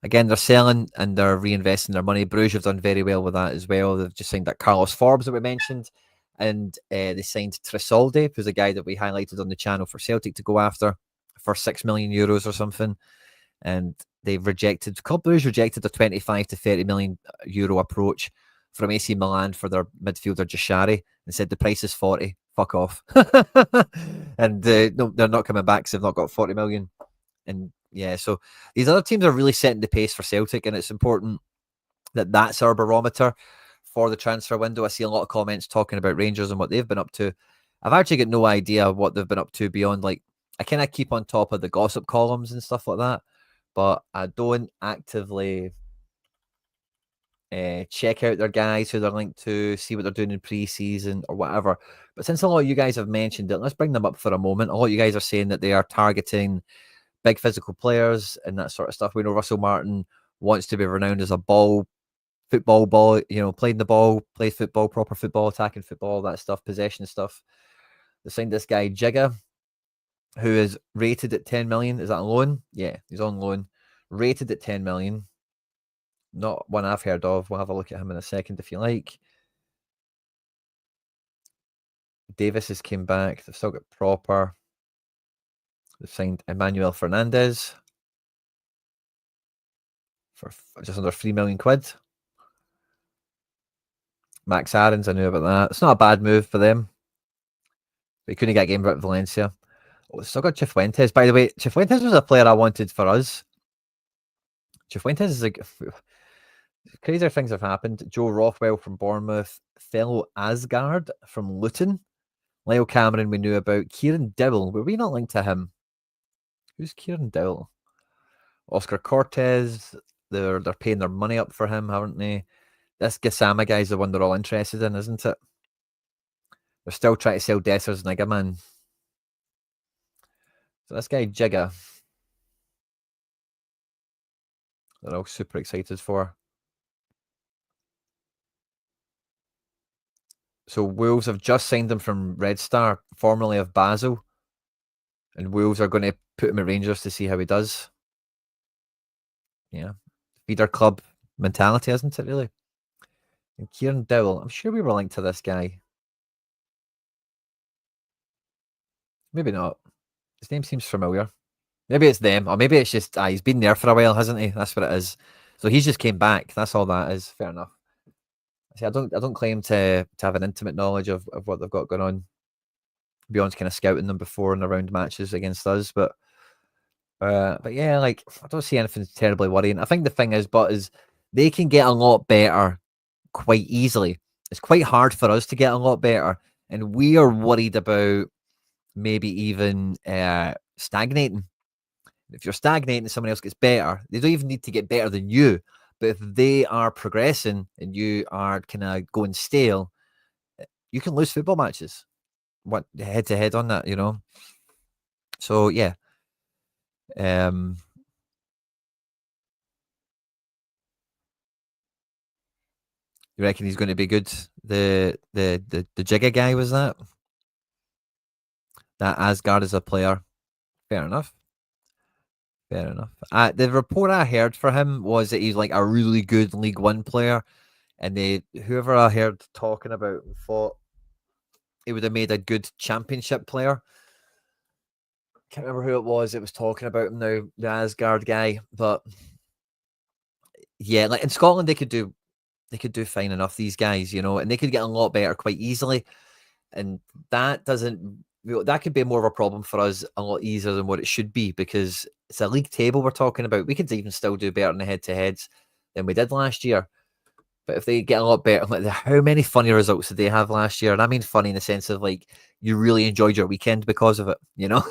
again, they're selling and they're reinvesting their money. Bruges have done very well with that as well. They've just signed that Carlos Forbes that we mentioned. And they signed Tresoldi, who's a guy that we highlighted on the channel for Celtic to go after for €6 million or something. And they've rejected, Club Bruges rejected a 25 to 30 million euro approach from AC Milan for their midfielder Jashari and said the price is 40. Fuck off. And no, they're not coming back because they've not got 40 million. And yeah, so these other teams are really setting the pace for Celtic, and it's important that that's our barometer for the transfer window. I see a lot of comments talking about Rangers and what they've been up to. I've actually got no idea what they've been up to beyond, like, I kind of keep on top of the gossip columns and stuff like that, but I don't actively check out their guys who they're linked to, see what they're doing in pre-season or whatever. But since a lot of you guys have mentioned it, let's bring them up for a moment. A lot of you guys are saying that they are targeting big physical players and that sort of stuff. We know Russell Martin wants to be renowned as a football, playing the ball, play football, proper football, attacking football, that stuff, possession stuff. They signed this guy, Jigga, who is rated at 10 million. Is that on loan? Yeah, he's on loan. Rated at 10 million. Not one I've heard of. We'll have a look at him in a second if you like. Davis has came back. They've still got Proper. They've signed Emmanuel Fernandez for just under £3 million. Max Aarons, I knew about that. It's not a bad move for them. But he couldn't get a game out of Valencia. Oh, still got Cifuentes. By the way, Cifuentes was a player I wanted for us. Cifuentes is crazier things have happened. Joe Rothwell from Bournemouth, fellow Asgard from Luton. Leo Cameron we knew about. Kieran Dowell, were we not linked to him? Who's Kieran Dowell? Oscar Cortez, they're paying their money up for him, haven't they? This Gassama guy's the one they're all interested in, isn't it? They're still trying to sell Dessers Niggerman. So this guy Jigga, they're all super excited for. So Wolves have just signed him from Red Star, formerly of Basel. And Wolves are going to put him at Rangers to see how he does. Yeah. Feeder club mentality, isn't it, really? And Kieran Dowell, I'm sure we were linked to this guy. Maybe not. His name seems familiar. Maybe it's them, or maybe it's just he's been there for a while, hasn't he? That's what it is. So he's just came back. That's all that is. Fair enough. See, I don't claim to have an intimate knowledge of what they've got going on beyond kind of scouting them before and around matches against us, but yeah, like I don't see anything terribly worrying. I think the thing is they can get a lot better quite easily. It's quite hard for us to get a lot better, and we are worried about maybe even stagnating. If you're stagnating and someone else gets better, they don't even need to get better than you. But if they are progressing and you are kind of going stale, you can lose football matches. What head to head on that, So yeah. You reckon he's going to be good? The Jigga guy, was that Asgard is a player? Fair enough. Fair enough. The report I heard for him was that he's like a really good League One player, and whoever I heard talking about thought he would have made a good Championship player. Can't remember who it was that was talking about him now, the Asgard guy, but yeah, like in Scotland they could do fine enough, these guys, and they could get a lot better quite easily, and that doesn't that could be more of a problem for us a lot easier than what it should be, because it's a league table we're talking about. We could even still do better in the head-to-heads than we did last year. But if they get a lot better, like, how many funny results did they have last year? And I mean funny in the sense of like you really enjoyed your weekend because of it, you know?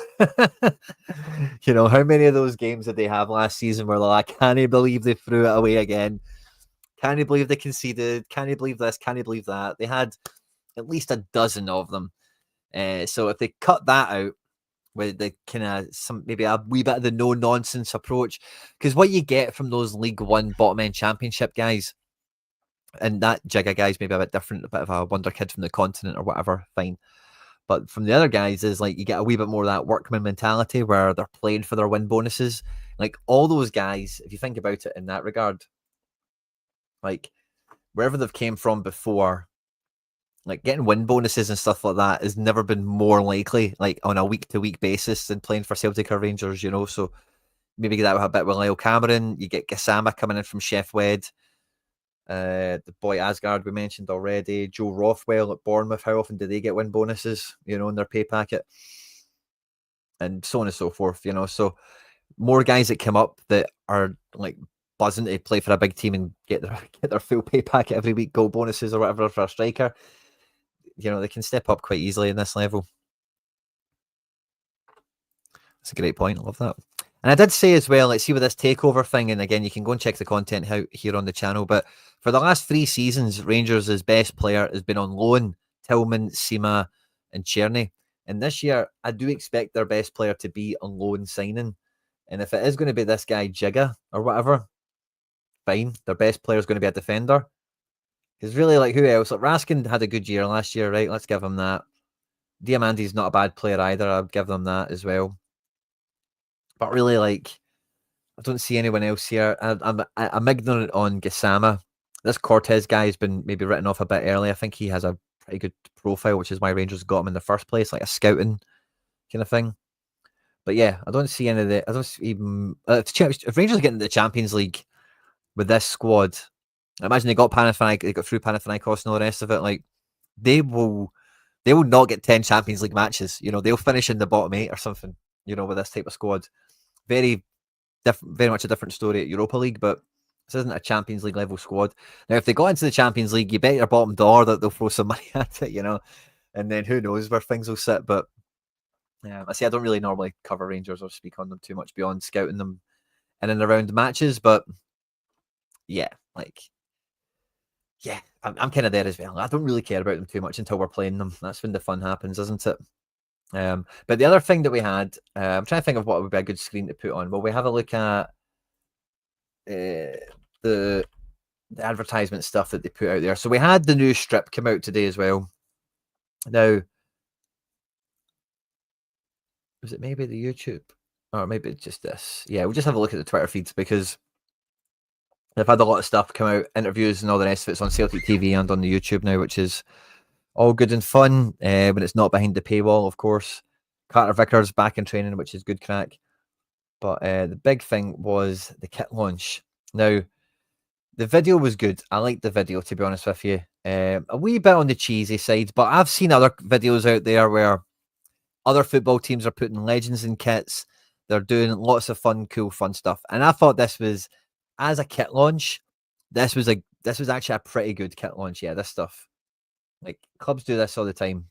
You know, how many of those games did they have last season where they're like, I can't believe they threw it away again? Can you believe they conceded? Can you believe this? Can you believe that? They had at least a dozen of them. So if they cut that out with the kind of maybe a wee bit of the no nonsense approach, because what you get from those League One bottom end championship guys, and that Jigga guy's maybe a bit different, a bit of a wonder kid from the continent or whatever, fine. But from the other guys is like you get a wee bit more of that workman mentality where they're playing for their win bonuses. Like all those guys, if you think about it in that regard, like wherever they've came from before, like getting win bonuses and stuff like that has never been more likely, like on a week to week basis, than playing for Celtic or Rangers, you know. So maybe that a bit with Lyle Cameron. You get Gassama coming in from Chef Wed. The boy Asgard we mentioned already. Joe Rothwell at Bournemouth. How often do they get win bonuses, you know, in their pay packet? And so on and so forth, you know. So more guys that come up that are like buzzing to play for a big team and get their full pay packet every week, goal bonuses or whatever for a striker. You know, they can step up quite easily in this level. That's a great point. I love that. And I did say as well, let's see with this takeover thing, and again, you can go and check the content out here on the channel, but for the last 3 seasons, Rangers' best player has been on loan, Tillman, Sima, and Cherny. And this year, I do expect their best player to be on loan signing. And if it is going to be this guy, Jigga, or whatever, fine. Their best player is going to be a defender. Because really, like, who else? Like, Raskin had a good year last year, right? Let's give him that. Diamandi's not a bad player either. I'll give them that as well. But really, like, I don't see anyone else here. I'm ignorant on Gassama. This Cortez guy has been maybe written off a bit early. I think he has a pretty good profile, which is why Rangers got him in the first place, like a scouting kind of thing. But yeah, I don't see any of the. I don't see even if Rangers get into the Champions League with this squad. I imagine they got Panathinaikos, they got through Panathinaikos and all the rest of it. Like they will not get 10 Champions League matches. You know, they'll finish in the bottom 8 or something. You know, with this type of squad, very much a different story at Europa League, but this isn't a Champions League level squad. Now, if they got into the Champions League, you bet your bottom dollar that they'll throw some money at it, you know, and then who knows where things will sit. But I say I don't really normally cover Rangers or speak on them too much beyond scouting them in and around matches, but yeah, like, yeah, I'm kind of there as well. I don't really care about them too much until we're playing them. That's when the fun happens, isn't it? But the other thing that we had, I'm trying to think of what would be a good screen to put on. Well, we have a look at the advertisement stuff that they put out there. So we had the new strip come out today as well. Now, was it maybe the YouTube? Or maybe it's just this. Yeah, we'll just have a look at the Twitter feeds because they've had a lot of stuff come out, interviews and all the rest of it's on Celtic TV and on the YouTube now, which is all good and fun when it's not behind the paywall, of course. Carter Vickers back in training, which is good crack. But the big thing was the kit launch. Now, the video was good. I liked the video, to be honest with you. A wee bit on the cheesy side, but I've seen other videos out there where other football teams are putting legends in kits. They're doing lots of fun, cool, fun stuff. And I thought this was, as a kit launch, this was actually a pretty good kit launch. Yeah, this stuff. Like, clubs do this all the time.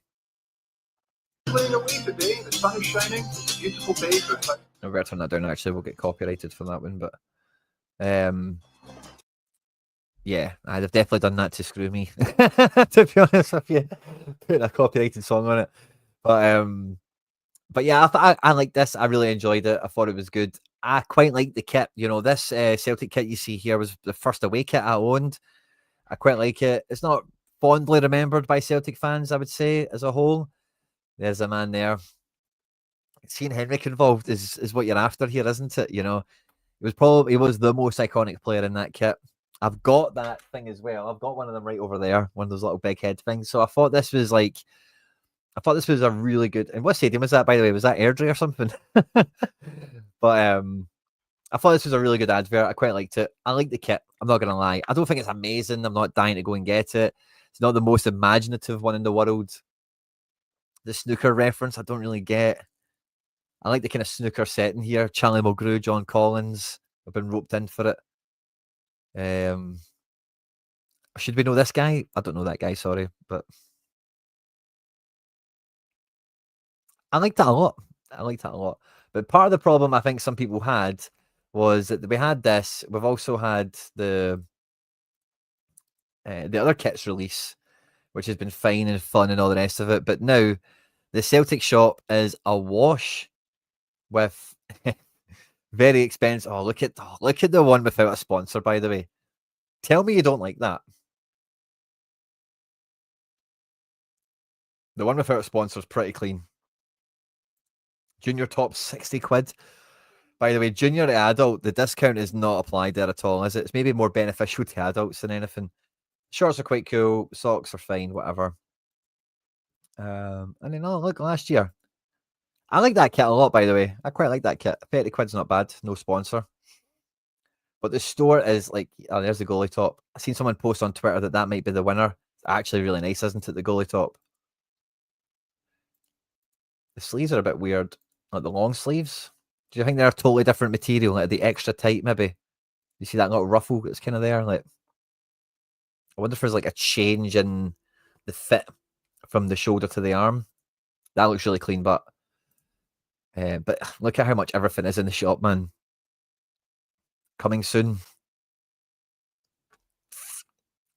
Playing away today, the sun is shining, it's a beautiful day. I'm going to turn that down, actually. We'll get copyrighted for that one, but yeah, I'd have definitely done that to screw me, to be honest with you, putting a copyrighted song on it. But yeah, I like this. I really enjoyed it. I thought it was good. I quite like the kit. You know, this Celtic kit you see here was the first away kit I owned. I quite like it. It's not fondly remembered by Celtic fans, I would say, as a whole. There's a man there. Seeing Henrik involved is what you're after here, isn't it? You know, he was the most iconic player in that kit. I've got that thing as well. I've got one of them right over there, one of those little big head things. So I thought this was a really good. And what stadium was that, by the way? Was that Airdrie or something? But I thought this was a really good advert. I quite liked it. I like the kit. I'm not gonna lie. I don't think it's amazing. I'm not dying to go and get it. It's not the most imaginative one in the world. the snooker reference. I don't really get. I like the kind of snooker setting here. Charlie Mulgrew, John Collins. I've been roped in for it. Should we know this guy? I don't know that guy, sorry. But I liked that a lot. But part of the problem I think some people had was that we had this. We've also had the other kits release, which has been fine and fun and all the rest of it. But now the Celtic shop is awash with very expensive. Oh, look at the one without a sponsor, by the way. Tell me you don't like that. The one without a sponsor is pretty clean. Junior top, 60 quid. By the way, junior to adult, the discount is not applied there at all, is it? It's maybe more beneficial to adults than anything. Shorts are quite cool. Socks are fine, whatever. And then, oh, look, last year. I like that kit a lot, by the way. I quite like that kit. 30 quid's not bad. No sponsor. But the store is like, oh, there's the goalie top. I've seen someone post on Twitter that might be the winner. It's actually really nice, isn't it? The goalie top. The sleeves are a bit weird. Like the long sleeves. Do you think they're a totally different material? Like the extra tight, maybe? You see that little ruffle that's kind of there? Like, I wonder if there's like a change in the fit from the shoulder to the arm. That looks really clean, but look at how much everything is in the shop, man. Coming soon.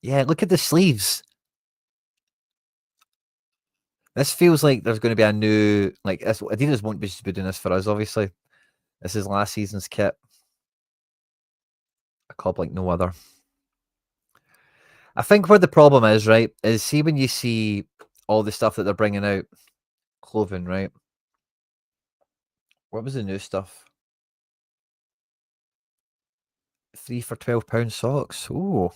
Yeah, look at the sleeves. This feels like there's going to be a new, like, Adidas won't be doing this for us, obviously. This is last season's kit. A club like no other. I think where the problem is, right, is see when you see all the stuff that they're bringing out, clothing, right? What was the new stuff? 3 for £12 socks. Ooh.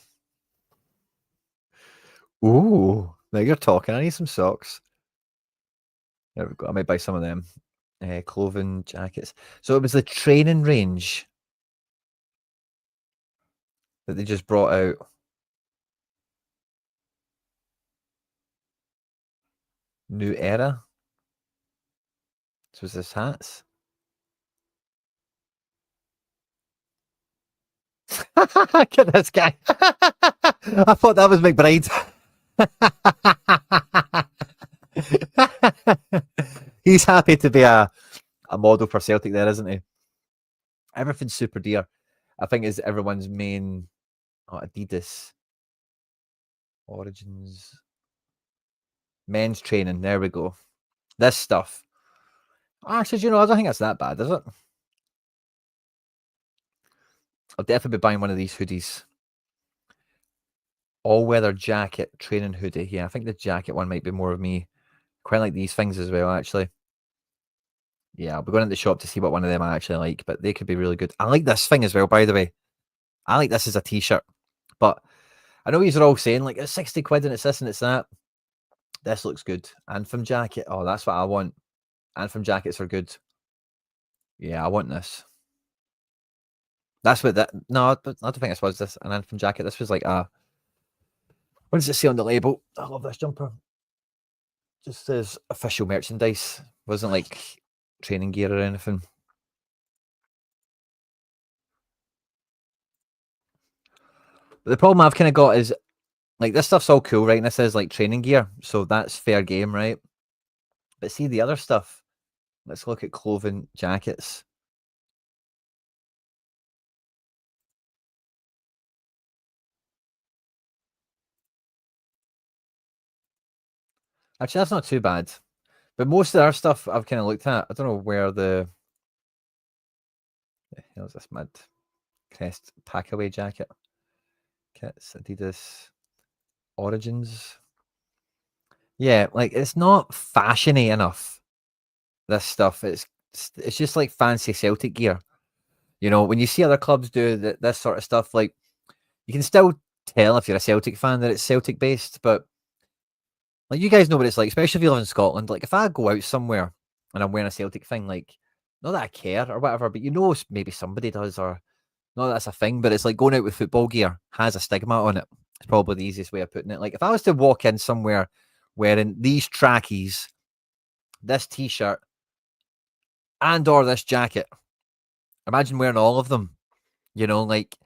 Ooh. Now you're talking. I need some socks. There we go. I might buy some of them. Clothing, jackets. So it was the training range that they just brought out. New era. So was this hats? Look at this guy. I thought that was McBride. He's happy to be a model for Celtic there, isn't he? Everything's super dear. I think is everyone's main Adidas Origins men's training. There we go. This stuff. Actually, you know, I don't think it's that bad, is it? I'll definitely be buying one of these hoodies. All-weather jacket, training hoodie. Yeah, I think the jacket one might be more of me. Quite like these things as well, actually. Yeah, I'll be going into the shop to see what one of them I actually like, but they could be really good. I like this thing as well, by the way. I like this as a t-shirt. But I know you're all saying, like, it's 60 quid and it's this and it's that. This looks good. Anthem jacket. Oh, that's what I want. Anthem jackets are good. Yeah, I want this. That's what that. No, I don't think this was this an Anthem jacket. This was like a. What does it say on the label? I love this jumper. Just says official merchandise. Wasn't like training gear or anything. But the problem I've kind of got is like this stuff's all cool, right? And this is like training gear, so that's fair game, right? But see the other stuff. Let's look at clothing, jackets. Actually, that's not too bad. But most of our stuff I've kind of looked at. I don't know where the hell's this mid crest packaway jacket. Kits, Adidas, Origins. Yeah, like it's not fashiony enough. This stuff, it's just like fancy Celtic gear. You know, when you see other clubs do this sort of stuff, like you can still tell if you're a Celtic fan that it's Celtic based, but like you guys know what it's like, especially if you live in Scotland. Like if I go out somewhere and I'm wearing a Celtic thing, like not that I care or whatever, but you know maybe somebody does, or not that's a thing, but it's like going out with football gear has a stigma on it. It's probably the easiest way of putting it. Like if I was to walk in somewhere wearing these trackies this t-shirt, and or this jacket. Imagine wearing all of them. You know, like,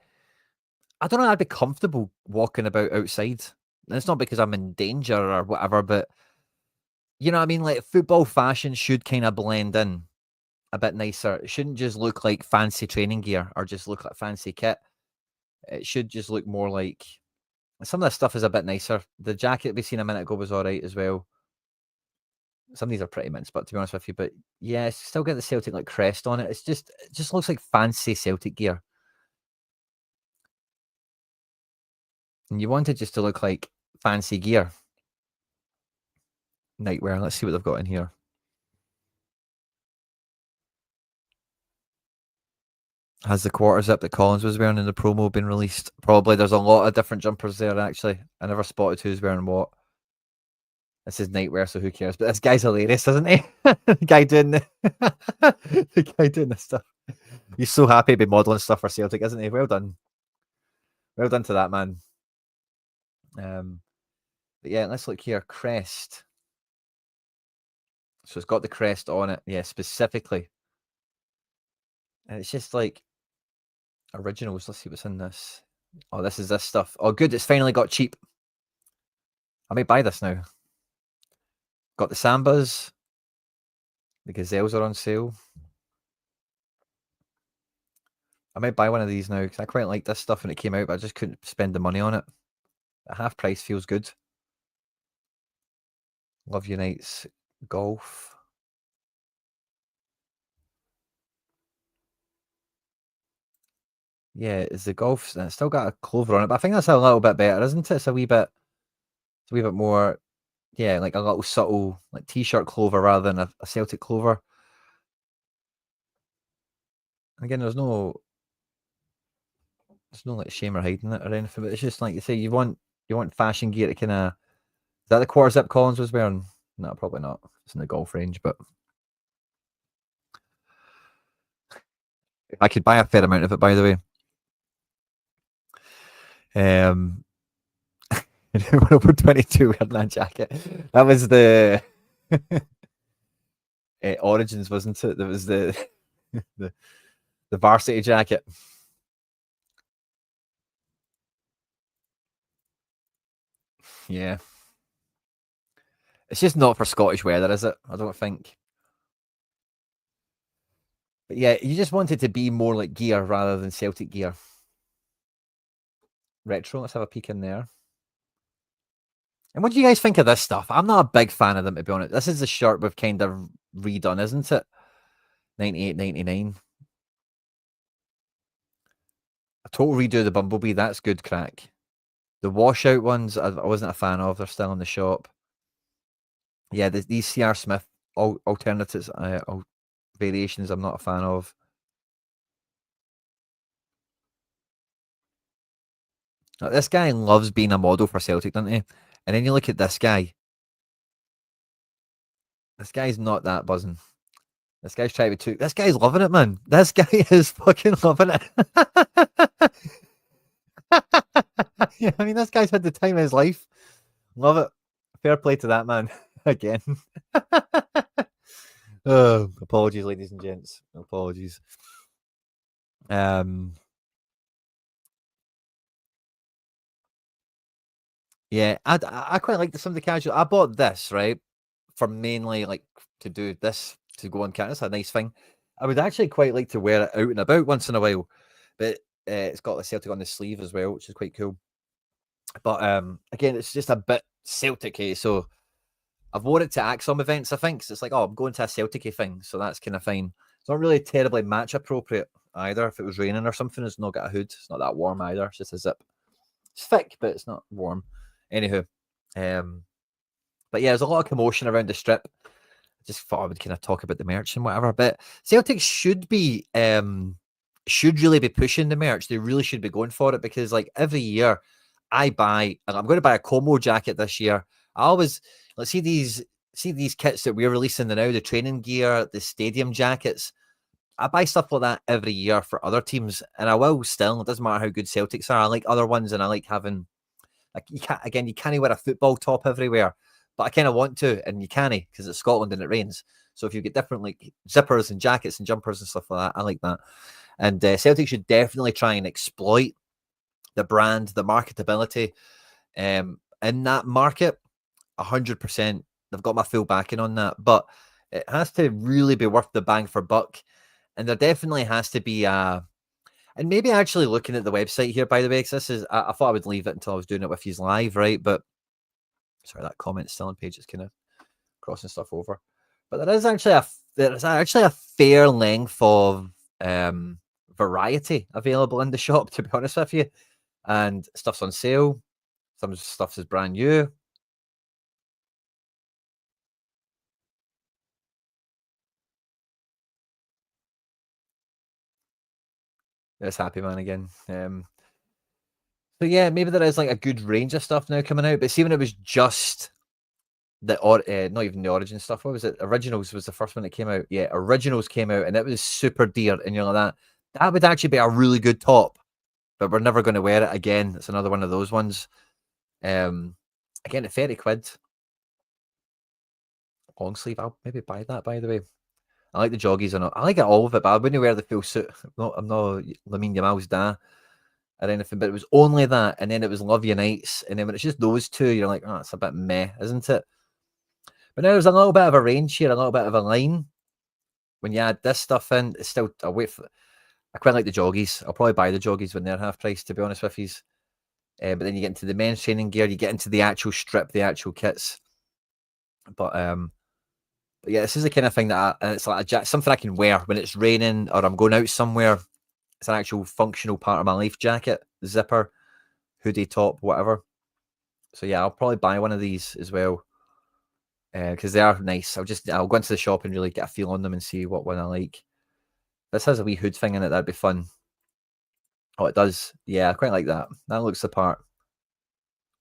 I don't know, I'd be comfortable walking about outside. And it's not because I'm in danger or whatever, but you know what I mean? Like, football fashion should kind of blend in a bit nicer. It shouldn't just look like fancy training gear or just look like fancy kit. It should just look more like some of this stuff is a bit nicer. The jacket we seen a minute ago was all right as well. Some of these are pretty mints, but to be honest with you, but yeah, it's still got the Celtic like crest on it. It just looks like fancy Celtic gear. And you want it just to look like fancy gear. Nightwear. Let's see what they've got in here. Has the quarter zip that Collins was wearing in the promo been released? Probably. There's a lot of different jumpers there, actually. I never spotted who's wearing what. This is nightwear, so who cares? But this guy's hilarious, isn't he? the guy doing the guy doing this stuff. He's so happy to be modelling stuff for Celtic, isn't he? Well done. Well done to that man. But yeah, let's look here. Crest. So it's got the crest on it. Yeah, specifically. And it's just like originals. Let's see what's in this. Oh, this is this stuff. Oh, good. It's finally got cheap. I may buy this now. Got the Sambas. The Gazelles are on sale. I might buy one of these now because I quite like this stuff when it came out, but I just couldn't spend the money on it. At half price feels good. Love Unites Golf. Yeah, it's the golf. It's still got a clover on it, but I think that's a little bit better, isn't it? It's a wee bit more, yeah, like a little subtle like t-shirt clover rather than a Celtic clover. Again, there's no like shame or hiding it or anything, but it's just like you say, you want fashion gear to kind of. Is that the quarter zip Collins was wearing? No, probably not. It's in the golf range, but I could buy a fair amount of it, by the way. Over 22 wearing that jacket. That was the Origins, wasn't it? That was the the varsity jacket. Yeah. It's just not for Scottish weather, is it? I don't think. But yeah, you just want it to be more like gear rather than Celtic gear. Retro, let's have a peek in there. And what do you guys think of this stuff? I'm not a big fan of them, to be honest. This is the shirt we've kind of redone, isn't it? 98, 99. A total redo of the Bumblebee. That's good crack. The washout ones, I wasn't a fan of. They're still in the shop. Yeah, these CR Smith alternatives, variations, I'm not a fan of. Now, this guy loves being a model for Celtic, doesn't he? And then you look at this guy. This guy's not that buzzing. This guy's trying to be too. This guy's loving it, man. This guy is fucking loving it. Yeah, I mean, this guy's had the time of his life. Love it. Fair play to that man. Again. Oh, apologies, ladies and gents. Apologies. Yeah, I quite like some of the casual. I bought this, right, for mainly like to do this, to go on camera. It's a nice thing. I would actually quite like to wear it out and about once in a while, but it's got the Celtic on the sleeve as well, which is quite cool. But again, it's just a bit Celtic-y, so I've worn it to AXOM events, I think. So it's like, oh, I'm going to a Celtic-y thing, so that's kind of fine. It's not really terribly match appropriate either. If it was raining or something, it's not got a hood. It's not that warm either. It's just a zip. It's thick, but it's not warm. Anywho, but yeah, there's a lot of commotion around the strip. I just thought I would kind of talk about the merch and whatever. But Celtic should really be pushing the merch. They really should be going for it because, like, every year I'm going to buy a Como jacket this year. Let's see these kits that we're releasing now, the training gear, the stadium jackets. I buy stuff like that every year for other teams, and I will still. It doesn't matter how good Celtics are. I like other ones, and I like having. Like you can't wear a football top everywhere, but I kind of want to, and you can't because it's Scotland and it rains. So if you get different like zippers and jackets and jumpers and stuff like that, I like that. And Celtic should definitely try and exploit the brand, the marketability in that market. 100%. They've got my full backing on that, but it has to really be worth the bang for buck. And there definitely has to be and maybe actually looking at the website here, by the way, because this is, I thought I would leave it until I was doing it with you live, right? But sorry, that comment still on page is kind of crossing stuff over. But there is actually a fair length of variety available in the shop, to be honest with you. And stuff's on sale. Some stuff is brand new. There's Happy Man again. So yeah, maybe there is like a good range of stuff now coming out. But see, when it was just not even the Origin stuff. What was it? Originals was the first one that came out. Yeah, Originals came out, and it was super dear. And you're like that would actually be a really good top, but we're never going to wear it again. It's another one of those ones. Again, at 30 quid. Long sleeve. I'll maybe buy that, by the way. I like the joggies or not. I like it all of it, but I wouldn't wear the full suit. I'm not Lamine Yamal's da or anything, but it was only that, and then it was Love Unites, and then when it's just those two, you're like, oh, it's a bit meh, isn't it? But now there's a little bit of a range here, a little bit of a line. When you add this stuff in, it's still I quite like the joggies. I'll probably buy the joggies when they're half price, to be honest with you. But then you get into the men's training gear, you get into the actual strip, the actual kits. But yeah, this is the kind of thing that it's like something I can wear when it's raining or I'm going out somewhere. It's an actual functional part of my life jacket, zipper, hoodie, top, whatever. So yeah, I'll probably buy one of these as well because they are nice. I'll go into the shop and really get a feel on them and see what one I like. This has a wee hood thing in it. That'd be fun. Oh, it does. Yeah, I quite like that. That looks the part.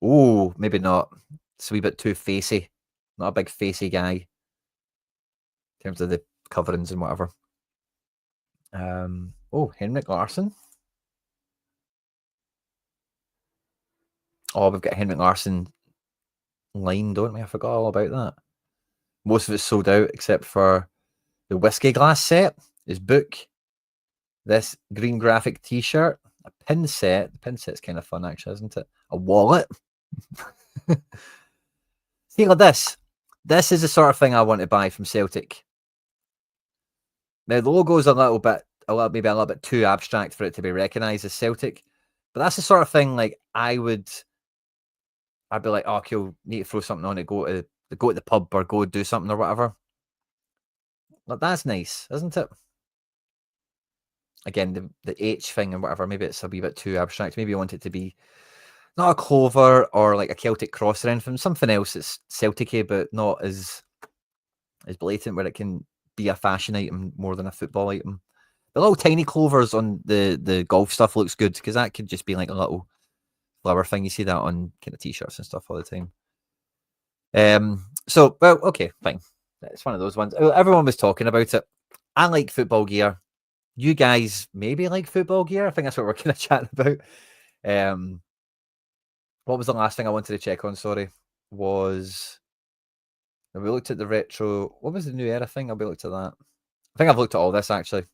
Oh, maybe not. It's a wee bit too facey. Not a big facey guy in terms of the coverings and whatever. Oh, Henrik Larsson. Oh, we've got Henrik Larsson line, don't we? I forgot all about that. Most of it's sold out except for the whiskey glass set, his book, this green graphic t-shirt, a pin set. The pin set's kind of fun, actually, isn't it? A wallet. See, like this. This is the sort of thing I want to buy from Celtic. Now, the logo's maybe a little bit too abstract for it to be recognised as Celtic, but that's the sort of thing like I'd be like, oh, cool, need to throw something on it, go to the pub or go do something or whatever. Like, that's nice, isn't it? Again, the H thing and whatever, maybe it's a wee bit too abstract. Maybe you want it to be not a clover or like a Celtic cross or anything, something else that's Celtic-y, but not as blatant, where it can be a fashion item more than a football item. The little tiny clovers on the golf stuff looks good because that could just be like a little flower thing. You see that on kind of t-shirts and stuff all the time. So, well, okay, fine. It's one of those ones. Everyone was talking about it. I like football gear. You guys maybe like football gear. I think that's what we're kind of chatting about. What was the last thing I wanted to check on? Sorry, was we looked at the retro. What was the new era thing? I'll be looked at that. I think I've looked at all this actually.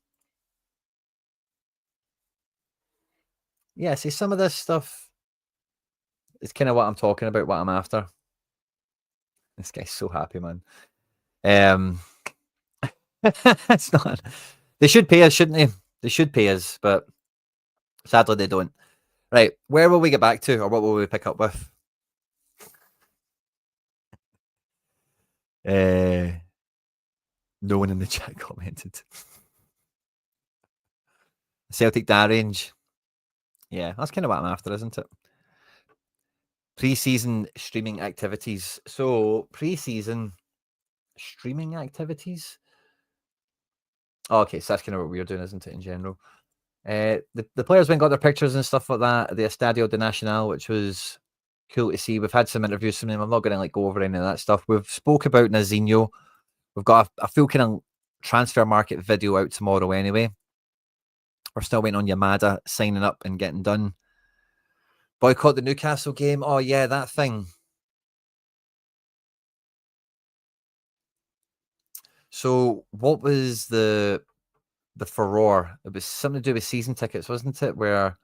Yeah, see, some of this stuff is kind of what I'm talking about, what I'm after. This guy's so happy, man. It's not. They should pay us, shouldn't they? They should pay us, but sadly they don't. Right, where will we get back to, or what will we pick up with? No one in the chat commented. Celtic Da range. Yeah, that's kind of what I'm after, isn't it? Pre-season streaming activities. So pre-season streaming activities. Oh, okay, so that's kind of what we're doing, isn't it, in general? The players went and got their pictures and stuff like that at the Estadio de Nacional, which was cool to see. We've had some interviews from them. I'm not going to like go over any of that stuff. We've spoke about Nazinho. We've got a full kind of transfer market video out tomorrow anyway. We're still waiting on Yamada signing up and getting done. Boycott the Newcastle game. Oh yeah, that thing. So what was the furore? It was something to do with season tickets, wasn't it? Where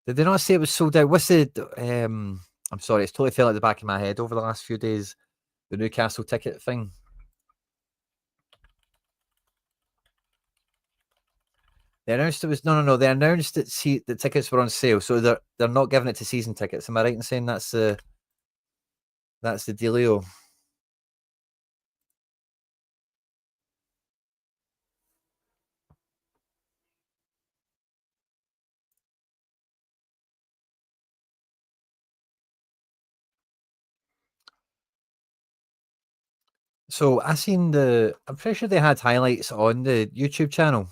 did they not say it was sold out? What's the I'm sorry, it's totally fell at the back of my head over the last few days. The Newcastle ticket thing. They announced it was no. They announced that the tickets were on sale, so they're not giving it to season tickets. Am I right in saying that's the dealio? So I seen I'm pretty sure they had highlights on the YouTube channel.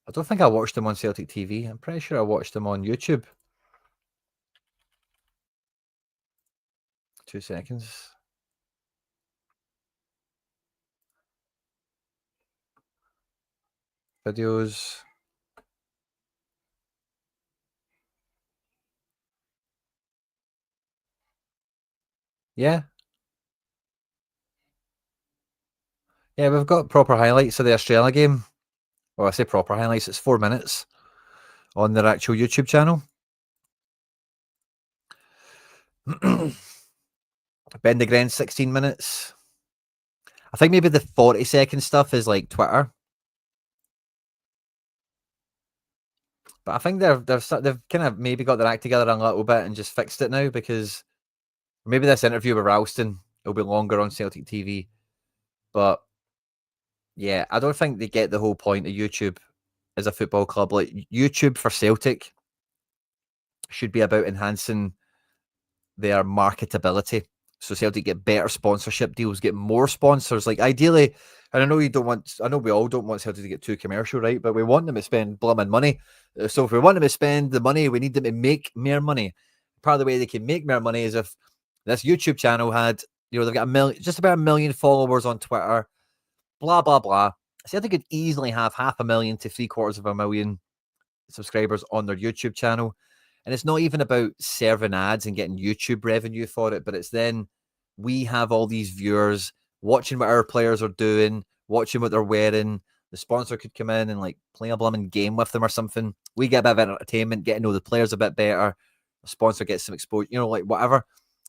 I don't think I watched them on Celtic TV. I'm pretty sure I watched them on YouTube. 2 seconds. Videos. Yeah. Yeah, we've got proper highlights of the Australia game. Well, I say proper highlights. It's 4 minutes on their actual YouTube channel. Bendegren, 16 minutes. I think maybe the 40-second stuff is like Twitter. But I think they've kind of maybe got their act together a little bit and just fixed it now, because maybe this interview with Ralston will be longer on Celtic TV. But yeah, I don't think they get the whole point of YouTube as a football club. Like, YouTube for Celtic should be about enhancing their marketability. So Celtic get better sponsorship deals, get more sponsors. Like, ideally, and I know we all don't want Celtic to get too commercial, right? But we want them to spend blooming money. So if we want them to spend the money, we need them to make more money. Part of the way they can make more money is if this YouTube channel had, they've got just about 1 million followers on Twitter, blah, blah, blah. Celtic could easily have 500,000 to 750,000 subscribers on their YouTube channel. And it's not even about serving ads and getting YouTube revenue for it, but it's then we have all these viewers watching what our players are doing, watching what they're wearing. The sponsor could come in and like play a blooming game with them or something. We get a bit of entertainment, get to know the players a bit better. The sponsor gets some exposure, like whatever.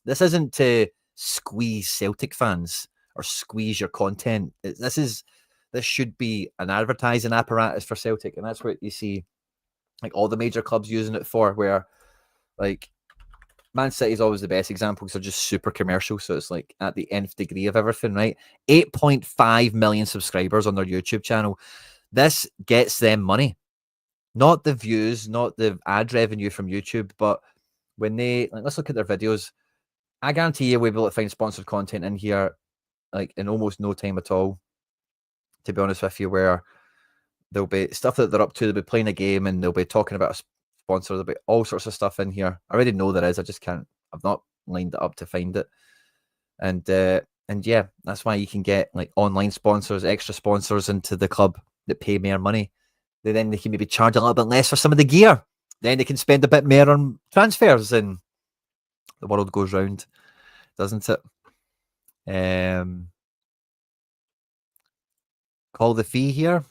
This isn't to squeeze Celtic fans or squeeze your content. This should be an advertising apparatus for Celtic, and that's what you see like all the major clubs using it for, where like Man City is always the best example because they're just super commercial. So it's like at the nth degree of everything, right? 8.5 million subscribers on their YouTube channel. This gets them money, not the views, not the ad revenue from YouTube, but when let's look at their videos. I guarantee you we'll be able to find sponsored content in here like in almost no time at all, to be honest with you, where there'll be stuff that they're up to. They'll be playing a game and they'll be talking about a sponsor. There'll be all sorts of stuff in here. I already know there is. I just can't. I've not lined it up to find it. And yeah, that's why you can get like online sponsors, extra sponsors into the club that pay more money. Then they can maybe charge a little bit less for some of the gear. Then they can spend a bit more on transfers, and the world goes round, doesn't it? Call the fee here.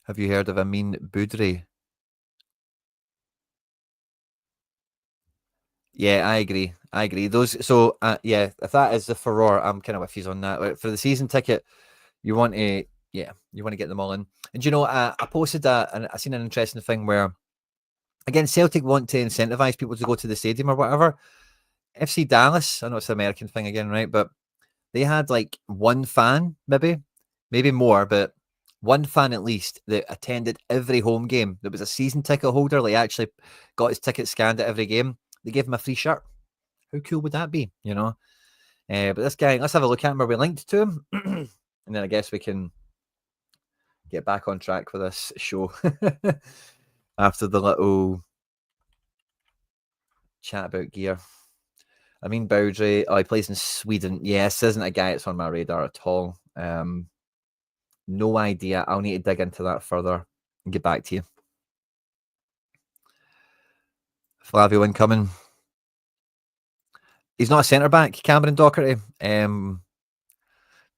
Have you heard of Amin Boudry? Yeah, I agree. Those, so yeah, if that is the furore, I'm kind of with you on that. Like, for the season ticket, you want to, you want to get them all in. And I posted that, and I seen an interesting thing where, again, Celtic want to incentivize people to go to the stadium or whatever. FC Dallas, I know it's an American thing again, right? But they had like one fan, maybe more, but one fan at least that attended every home game. That was a season ticket holder. Like, actually got his ticket scanned at every game. They gave him a free shirt. How cool would that be? But this guy, let's have a look at him. Where we linked to him, and then I guess we can get back on track with this show after the little chat about gear. I mean, Boudry, he plays in Sweden. Yes, isn't a guy that's on my radar at all. No idea. I'll need to dig into that further and get back to you. Flavio incoming. He's not a centre back, Cameron Docherty.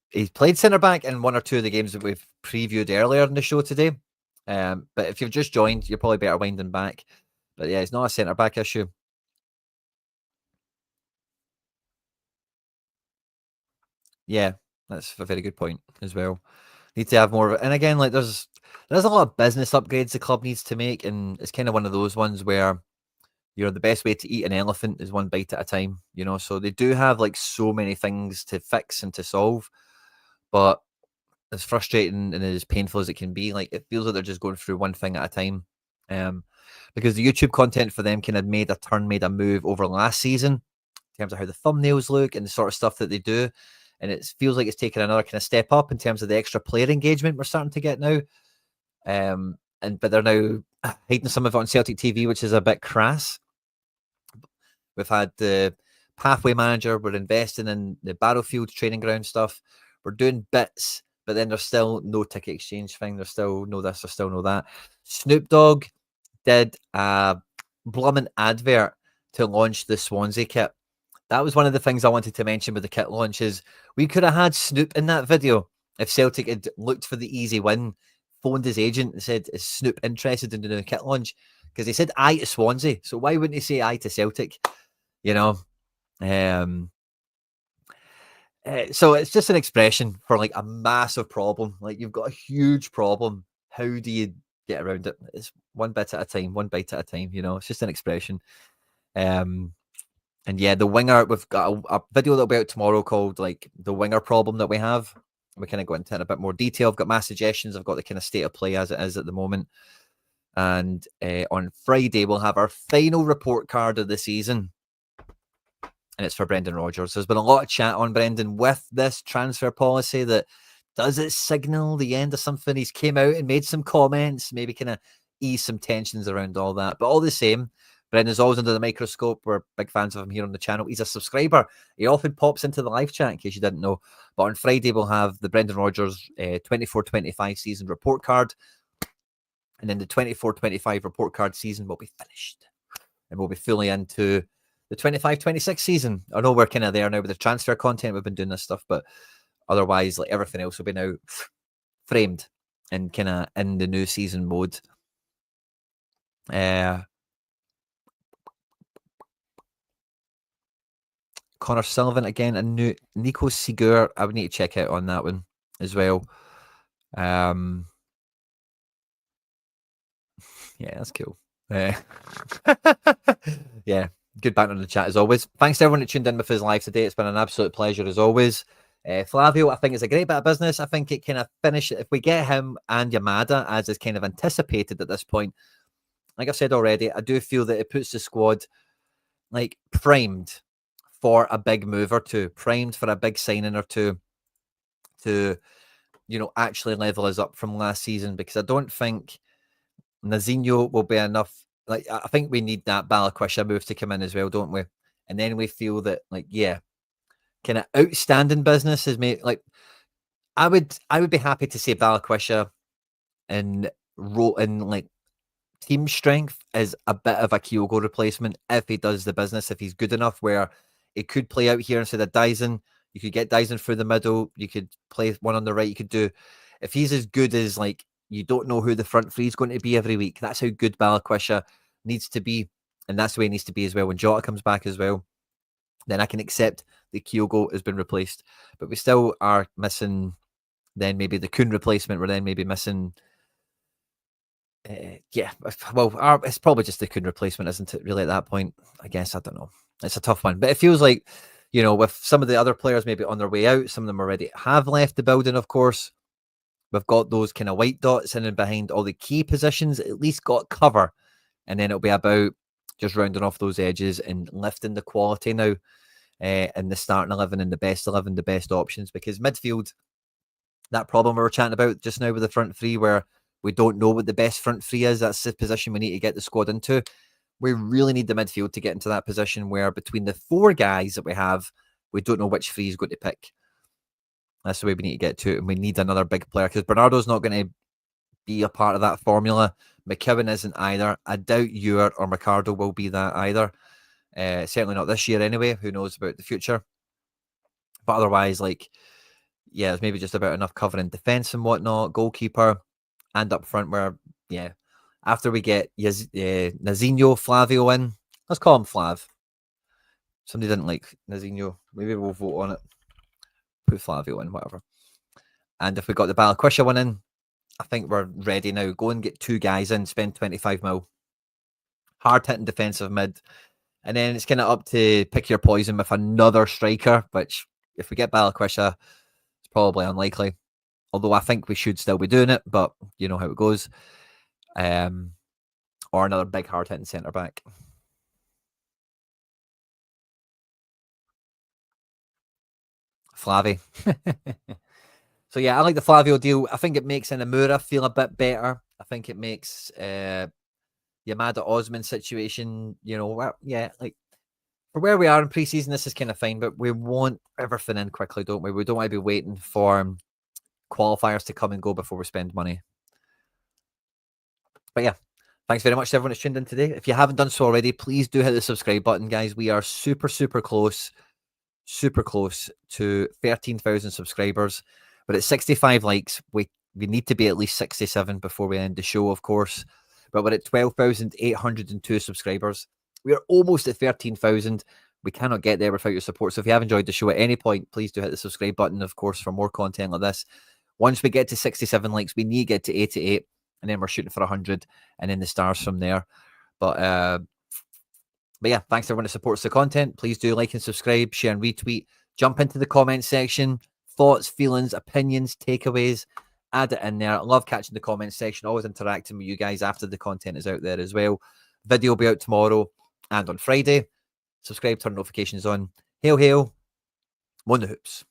He's played centre back in one or two of the games that we've previewed earlier in the show today. But if you've just joined, you're probably better winding back. But yeah, it's not a centre back issue. Yeah, that's a very good point as well. Need to have more of it. And again, like there's a lot of business upgrades the club needs to make, and it's kind of one of those ones where the best way to eat an elephant is one bite at a time. So they do have like so many things to fix and to solve, but as frustrating and as painful as it can be, like it feels like they're just going through one thing at a time. Because the YouTube content for them kind of made a move over last season in terms of how the thumbnails look and the sort of stuff that they do. And it feels like it's taken another kind of step up in terms of the extra player engagement we're starting to get now. But they're now hiding some of it on Celtic TV, which is a bit crass. We've had the pathway manager. We're investing in the Battlefield training ground stuff. We're doing bits, but then there's still no ticket exchange thing. There's still no this. There's still no that. Snoop Dogg did a blooming advert to launch the Swansea kit. That was one of the things I wanted to mention with the kit launch is we could have had Snoop in that video if Celtic had looked for the easy win, phoned his agent and said, is Snoop interested in doing a kit launch? Because he said aye to Swansea. So why wouldn't he say aye to Celtic? So it's just an expression for like a massive problem. Like you've got a huge problem. How do you get around it? It's one bit at a time, one bite at a time. It's just an expression. And yeah, the winger, we've got a video that'll be out tomorrow called like the winger problem that we have. We kind of go into it in a bit more detail. I've got my suggestions. I've got the kind of state of play as it is at the moment. And on Friday, we'll have our final report card of the season. And it's for Brendan Rodgers. There's been a lot of chat on Brendan with this transfer policy that does it signal the end of something? He's came out and made some comments, maybe kind of ease some tensions around all that. But all the same, Brendan's always under the microscope. We're big fans of him here on the channel. He's a subscriber. He often pops into the live chat in case you didn't know. But on Friday, we'll have the Brendan Rodgers 24-25 season report card. And then the 24-25 report card season will be finished. And we'll be fully into the 25-26 season. I know we're kind of there now with the transfer content. We've been doing this stuff, but otherwise, like everything else will be now framed and kind of in the new season mode. Connor Sullivan again, and new Nico Sigur. I would need to check out on that one as well. Yeah, that's cool. Yeah, good banter in the chat as always. Thanks to everyone that tuned in with us live today. It's been an absolute pleasure as always. Flavio, I think it's a great bit of business. I think it kind of finishes if we get him and Yamada as is kind of anticipated at this point. Like I've said already, I do feel that it puts the squad like primed for a big move or two, primed for a big signing or two to, actually level us up from last season, because I don't think Nazinho will be enough. Like, I think we need that Balikwisha move to come in as well, don't we? And then we feel that, like, yeah, kind of outstanding business is made. Like, I would be happy to see Balikwisha in like team strength is a bit of a Kyogo replacement if he does the business, if he's good enough where it could play out here instead of Dyson. You could get Dyson through the middle. You could play one on the right. You could do, if he's as good as like, you don't know who the front three is going to be every week. That's how good Balikwisha needs to be. And that's the way it needs to be as well. When Jota comes back as well, then I can accept that Kyogo has been replaced. But we still are missing then maybe the Kuhn replacement. We're then maybe missing, it's probably just the Kuhn replacement, isn't it, really, at that point? I guess, I don't know. It's a tough one. But it feels like, with some of the other players maybe on their way out, some of them already have left the building, of course. We've got those kind of white dots in and behind all the key positions, at least got cover. And then it'll be about just rounding off those edges and lifting the quality now in the starting 11 and the best 11, the best options. Because midfield, that problem we were chatting about just now with the front three, where we don't know what the best front three is. That's the position we need to get the squad into. We really need the midfield to get into that position where between the four guys that we have, we don't know which three is going to pick. That's the way we need to get to it. And we need another big player, because Bernardo's not going to be a part of that formula. McKeown isn't either. I doubt Ewart or Ricardo will be that either. Certainly not this year anyway. Who knows about the future? But otherwise, like, yeah, it's maybe just about enough covering defense and whatnot, goalkeeper, and up front where, yeah, after we get Nazinho, Flavio in, let's call him Flav. Somebody didn't like Nazinho. Maybe we'll vote on it. Put Flavio in, whatever. And if we got the Balikwisha one in, I think we're ready now. Go and get 2 guys in, spend 25 mil. Hard-hitting defensive mid. And then it's kind of up to pick your poison with another striker, which if we get Balikwisha, it's probably unlikely. Although I think we should still be doing it, but you know how it goes. Or another big hard-hitting centre-back. Flavio. So yeah, I like the Flavio deal. I think it makes Inamura feel a bit better. I think it makes Yamada Osman situation, you know, yeah, like for where we are in preseason, this is kind of fine, but we want everything in quickly, don't we? We don't want to be waiting for qualifiers to come and go before we spend money. But yeah, thanks very much to everyone that's tuned in today. If you haven't done so already, please do hit the subscribe button, guys. We are super close to 13,000 subscribers. But at 65 likes, we need to be at least 67 before we end the show, of course. But we're at 12,802 subscribers. We are almost at 13,000. We cannot get there without your support. So if you have enjoyed the show at any point, please do hit the subscribe button, of course, for more content like this. Once we get to 67 likes, we need to get to 88, and then we're shooting for 100, and then the stars from there. But yeah, thanks to everyone that supports the content. Please do like and subscribe, share and retweet. Jump into the comment section. Thoughts, feelings, opinions, takeaways. Add it in there. I love catching the comment section. Always interacting with you guys after the content is out there as well. Video will be out tomorrow and on Friday. Subscribe, turn notifications on. Hail, hail. Won the hoops.